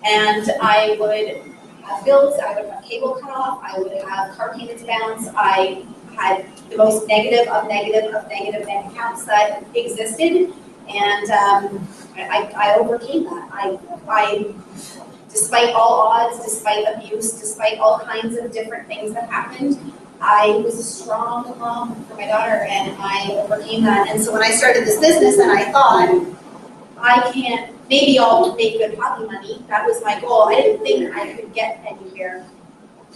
And I would have bills, I would have cable cut off, I would have car payments bounce, I had the most negative of negative bank accounts that existed, and I overcame that. I, despite all odds, despite abuse, despite all kinds of different things that happened, I was a strong mom for my daughter and I overcame that. And so when I started this business and I thought, maybe I'll make good pocket money, that was my goal. I didn't think I could get anywhere,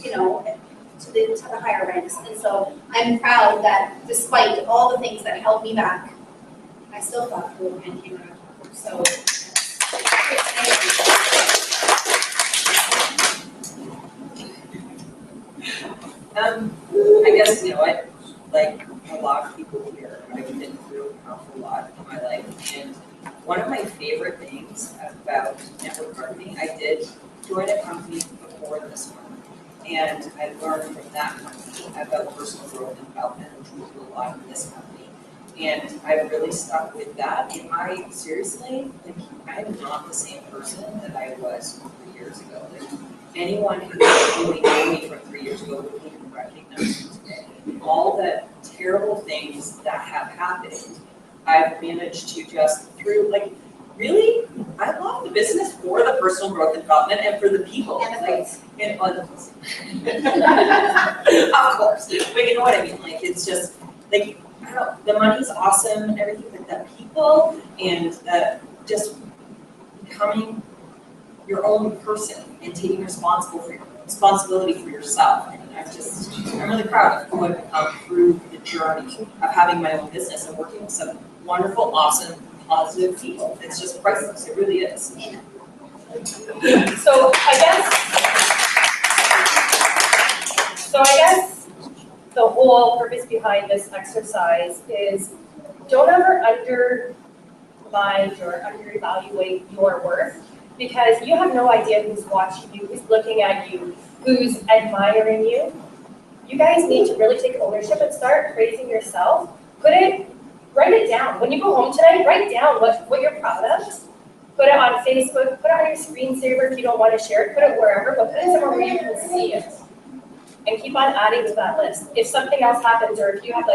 to the higher ranks. And so I'm proud that despite all the things that held me back, I still thought through and came out on top. So. I guess, like a lot of people here, I've been through an awful lot in my life. And one of my favorite things about network marketing, I did join a company before this one. And I learned from that company about personal growth and development, which we do a lot in this company. And I really stuck with that. And I seriously, I am not the same person that I was 3 years ago. Like, anyone who really knew me from 3 years ago wouldn't even recognize me today. All the terrible things that have happened, I've managed to just really, I love the business for the personal growth and development and for the people. And the place. And of course, but you know what I mean? Like, it's just, like, I don't know, the money's awesome and everything, but the people and just becoming your own person and taking responsibility for yourself. And I'm really proud of who I've become through the journey of having my own business and working with some wonderful, awesome, positive people. It's just priceless. It really is. So I guess the whole purpose behind this exercise is don't ever undermine or underevaluate your worth, because you have no idea who's watching you, who's looking at you, who's admiring you. You guys need to really take ownership and start praising yourself. Write it down. When you go home tonight, write down what you're proud of. Put it on Facebook, put it on your screensaver if you don't want to share it, put it wherever, but put it somewhere where you can see it. And keep on adding to that list. If something else happens, or if you have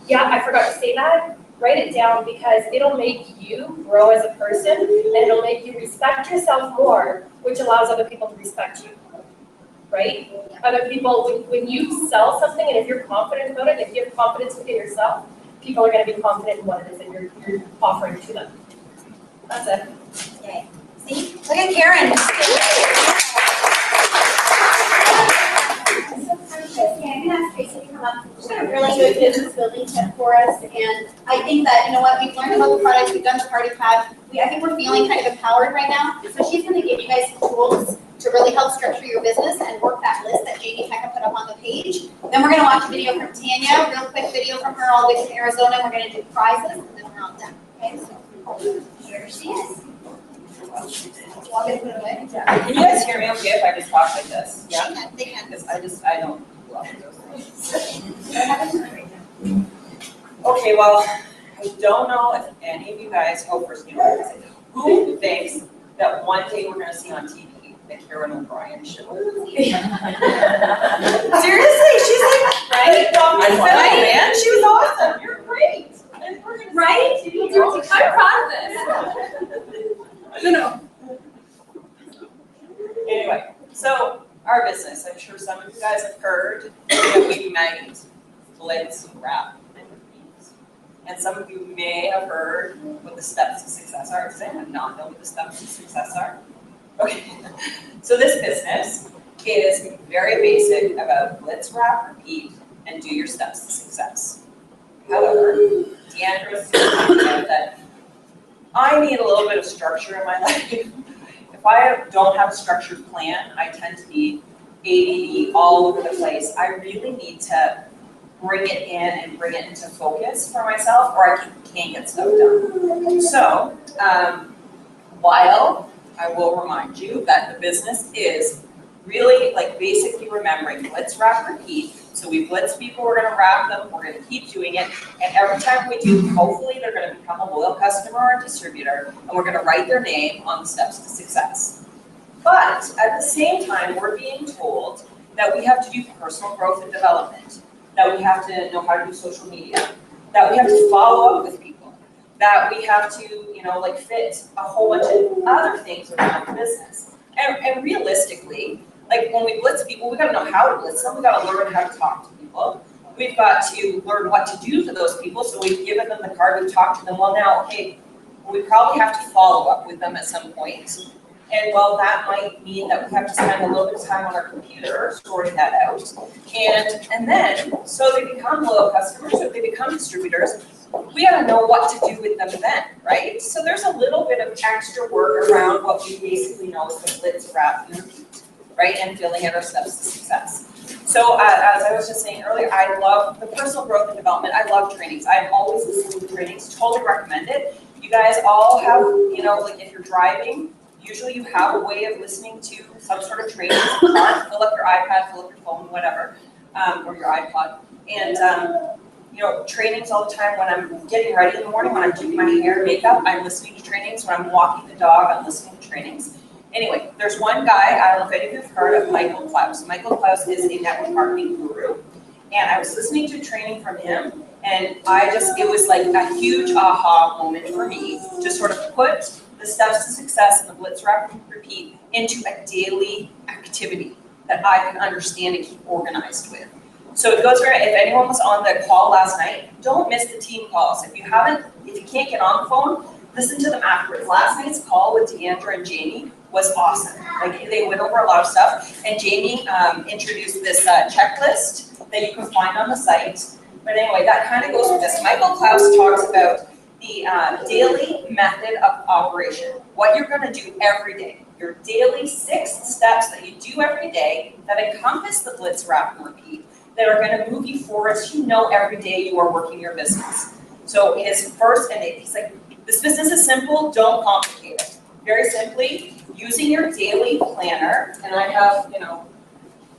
yeah, I forgot to say that, write it down, because it'll make you grow as a person and it'll make you respect yourself more, which allows other people to respect you. Right? Other people, when you sell something and if you're confident about it, if you have confidence within yourself, people are going to be confident in what it is that you're offering to them. That's it. Okay. See? Look at Karen. Okay, I'm gonna ask Tracy to come up. She's got a really good business building tip for us, and I think that, you know what, we've learned about the products, we've done the party pack. I think we're feeling kind of empowered right now, so she's gonna give you guys some tools to really help structure your business and work that list that Jamie Pekka put up on the page. Then we're gonna watch a video from Tanya, real quick video from her all the way from Arizona. We're gonna do prizes, and then we're all done. Okay, so here she is. Want me to put it away? Can you guys hear me okay if I just talk like this? Yeah? They can. Because I don't love those things. Okay, well, I don't know if any of you guys, first, who thinks that one day we're gonna see on TV the Karen O'Brien show? Seriously, she's like, right? Man, she was awesome. You're great. Right? I'm proud of this. No. Anyway, so our business, I'm sure some of you guys have heard that we make blitz wrap and repeats. And some of you may have heard what the steps to success are. Does anyone not know what the steps to success are? Okay, so this business is very basic about blitz wrap, repeat, and do your steps to success. However, Deandra's talking about that I need a little bit of structure in my life. If I don't have a structured plan, I tend to be ADD all over the place. I really need to bring it in and bring it into focus for myself, or I can't get stuff done. So, while I will remind you that the business is really like basically remembering blitz, wrap, repeat. So we blitz people, we're gonna wrap them, we're gonna keep doing it, and every time we do, hopefully they're gonna become a loyal customer or a distributor, and we're gonna write their name on the steps to success. But at the same time, we're being told that we have to do personal growth and development, that we have to know how to do social media, that we have to follow up with people, that we have to, fit a whole bunch of other things around the business. And realistically, Like when we blitz people, we gotta know how to blitz them, we gotta learn how to talk to people. We've got to learn what to do for those people, so we've given them the card, we've talked to them, well now, okay, we probably have to follow up with them at some point. And while that might mean that we have to spend a little bit of time on our computer sorting that out. And then, so they become loyal customers, or they become distributors, we gotta know what to do with them then, right? So there's a little bit of extra work around what we basically know is the blitz, wrap, and repeat, right? And filling out our steps to success. So as I was just saying earlier, I love the personal growth and development. I love trainings. I'm always listening to trainings, totally recommend it. You guys all have, you know, like if you're driving, usually you have a way of listening to some sort of training. Fill up your iPad, fill up your phone, whatever, or your iPod. And, you know, trainings all the time when I'm getting ready in the morning, when I'm doing my hair and makeup, I'm listening to trainings. When I'm walking the dog, I'm listening to trainings. Anyway, there's one guy, I don't know if any of you have heard of Michael Klaus. Michael Klaus is a network marketing guru. And I was listening to training from him, and it was like a huge aha moment for me to sort of put the steps to success and the blitz, wrap, and repeat into a daily activity that I can understand and keep organized with. So it goes for, if anyone was on the call last night, don't miss the team calls. If you can't get on the phone, listen to them afterwards. Last night's call with Deandra and Jamie was awesome. Like they went over a lot of stuff, and Jamie introduced this checklist that you can find on the site. But anyway, that kind of goes with this. Michael Klaus talks about the daily method of operation, what you're going to do every day. Your daily 6 steps that you do every day that encompass the blitz, wrap, and repeat, that are going to move you forward so you know every day you are working your business. So his first, and he's like, this business is simple, don't complicate it. Very simply, using your daily planner, and I have, you know,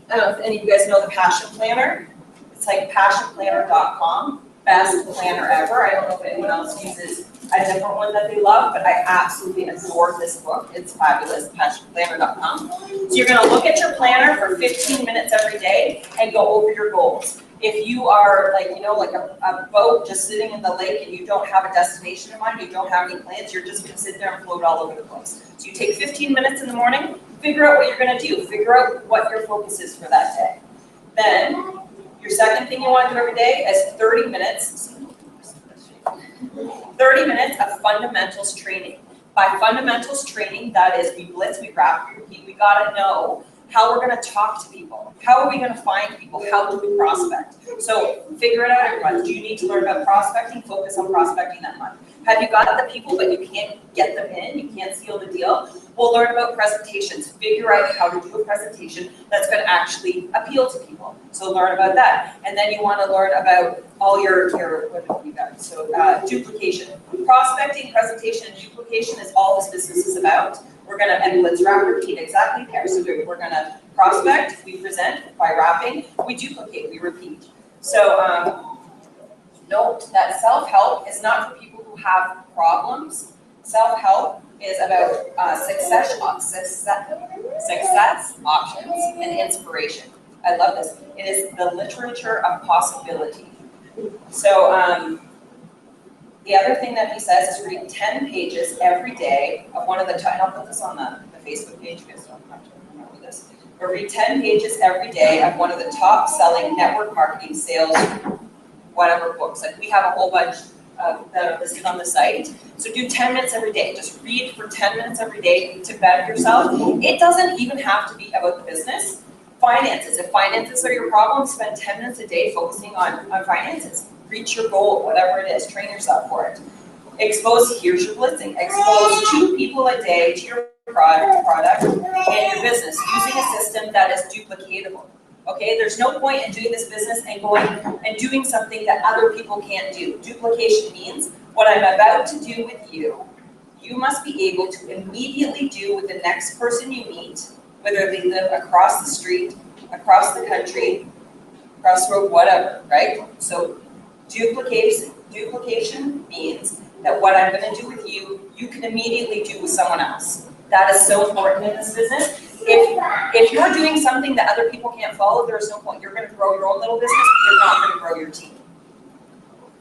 I don't know if any of you guys know the Passion Planner. It's like passionplanner.com, best planner ever. I don't know if anyone else uses a different one that they love, but I absolutely adore this book. It's fabulous, passionplanner.com. So you're gonna look at your planner for 15 minutes every day and go over your goals. If you are like, you know, like a boat just sitting in the lake and you don't have a destination in mind, you don't have any plans, you're just gonna sit there and float all over the place. So you take 15 minutes in the morning, figure out what you're gonna do, figure out what your focus is for that day. Then, your second thing you wanna do every day is 30 minutes of fundamentals training. By fundamentals training, that is, we blitz, we wrap, we repeat, we gotta know how we're gonna talk to people. How are we gonna find people? How do we prospect? So figure it out every month. Do you need to learn about prospecting? Focus on prospecting that month. Have you got the people but you can't get them in? You can't seal the deal? We'll learn about presentations. Figure out how to do a presentation that's gonna actually appeal to people. So learn about that. And then you wanna learn about all your what have you got? So duplication. Prospecting, presentation, and duplication is all this business is about. We're gonna, and let's wrap, repeat exactly there. So we're gonna prospect, we present by wrapping, we duplicate, we repeat. So note that self-help is not for people who have problems. Self-help is about success options, and inspiration. I love this. It is the literature of possibility. So the other thing that he says is read 10 pages every day of one of the, and I'll put this on the Facebook page, you guys don't have to remember this, but read 10 pages every day of one of the top selling network marketing, sales, whatever books. Like we have a whole bunch that are listed on the site. So do 10 minutes every day. Just read for 10 minutes every day to better yourself. It doesn't even have to be about the business. Finances. If finances are your problem, spend 10 minutes a day focusing on finances. Reach your goal, whatever it is, train yourself for it. Expose, here's your blitzing. Expose 2 people a day to your product and your business using a system that is duplicatable. Okay, there's no point in doing this business and going and doing something that other people can't do. Duplication means what I'm about to do with you, you must be able to immediately do with the next person you meet, whether they live across the street, across the country, across the road, whatever, right? So duplication means that what I'm going to do with you, you can immediately do with someone else. That is so important in this business. If you're doing something that other people can't follow, there is no point. You're going to grow your own little business, but you're not going to grow your team.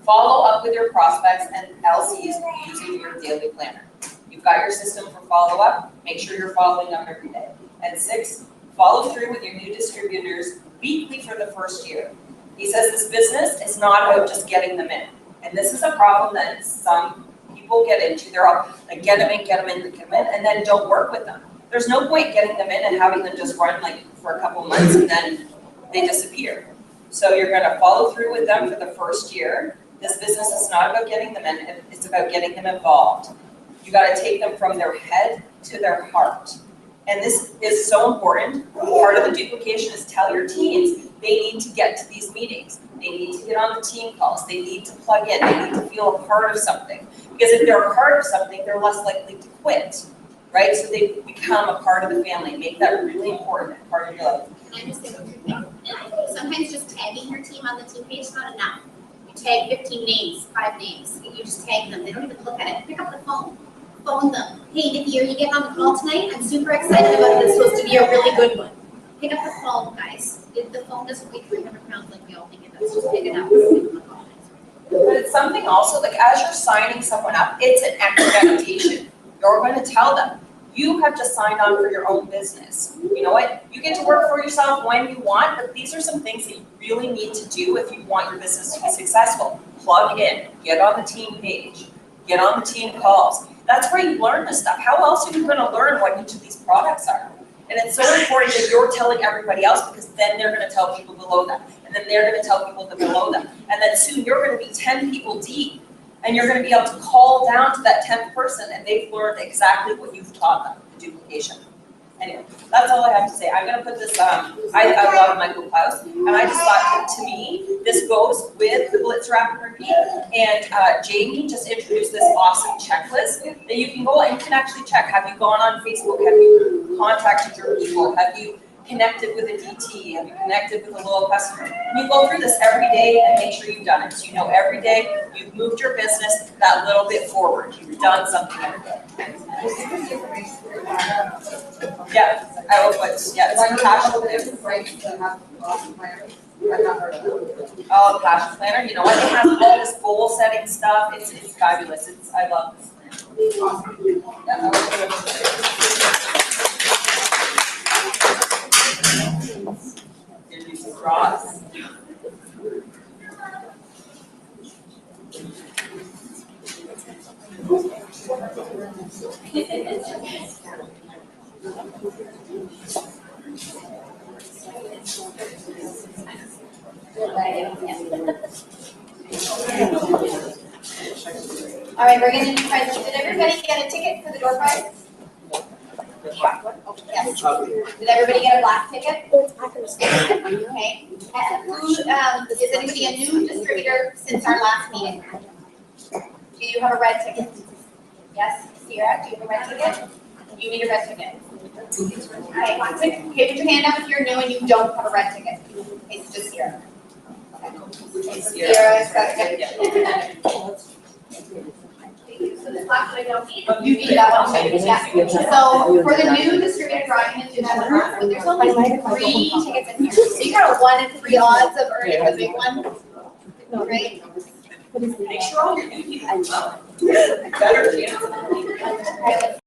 Follow up with your prospects and LCs using your daily planner. You've got your system for follow-up. Make sure you're following up every day. And 6, follow through with your new distributors weekly for the first year. He says this business is not about just getting them in. And this is a problem that some people get into. They're all like, get them in, and then don't work with them. There's no point getting them in and having them just run like for a couple months and then they disappear. So you're gonna follow through with them for the first year. This business is not about getting them in, it's about getting them involved. You gotta take them from their head to their heart. And this is so important. Part of the duplication is tell your teams they need to get to these meetings. They need to get on the team calls. They need to plug in. They need to feel a part of something. Because if they're a part of something, they're less likely to quit, right? So they become a part of the family. Make that really important part of your life. Can I just say one thing? Sometimes just tagging your team on the team page is not enough. You tag 15 names, 5 names. You just tag them. They don't even look at it. Pick up the phone. Phone them. Hey, Nikki, are you getting on the call tonight? I'm super excited about this. It's supposed to be a really good one. Pick up the phone, guys. If the phone doesn't weigh 300 pounds like we all think it does, just pick it up. But it's something also, like as you're signing someone up, it's an expectation. You're going to tell them, you have just signed on for your own business. You know what? You get to work for yourself when you want, but these are some things that you really need to do if you want your business to be successful. Plug in, get on the team page, get on the team calls. That's where you learn this stuff. How else are you going to learn what each of these products are? And it's so important that you're telling everybody else, because then they're going to tell people below them. And then they're going to tell people that below them. And then soon you're going to be 10 people deep. And you're going to be able to call down to that 10th person and they've learned exactly what you've taught them, the duplication. Anyway, that's all I have to say. I'm going to put this, I love Michael Klaus, and I just thought, to me, this goes with the Blitz Rapid Repeat. And Jamie just introduced this awesome checklist that you can go and you can actually check. Have you gone on Facebook? Have you contacted your people? Have you connected with a DT? Have you connected with a loyal customer? And you go through this every day and make sure you've done it. So you know every day you've moved your business that little bit forward. You've done something every day. Yeah, I will put, yeah, it's like cash planner. Oh, cash planner, you know what? It has all this goal setting stuff. It's fabulous. I love this planner. Awesome. Yeah, I will give you some draws. All right, we're going to do prizes. Did everybody get a ticket for the door prize? Yes. Did everybody get a black ticket? Okay. Is anybody a new distributor since our last meeting? Do you have a red ticket? Yes, Sierra, do you have a red ticket? You need a red ticket. Okay, put your hand up if you're new and you don't have a red ticket. It's just Sierra. Okay. Sierra's got it. So this last one I don't need. You need that one. Yeah. So for the new distributor drawing, you do that one, but there's only 3 tickets in here. So you got a 1 in 3 odds of earning the big one. Right? Make sure all your new people better chance.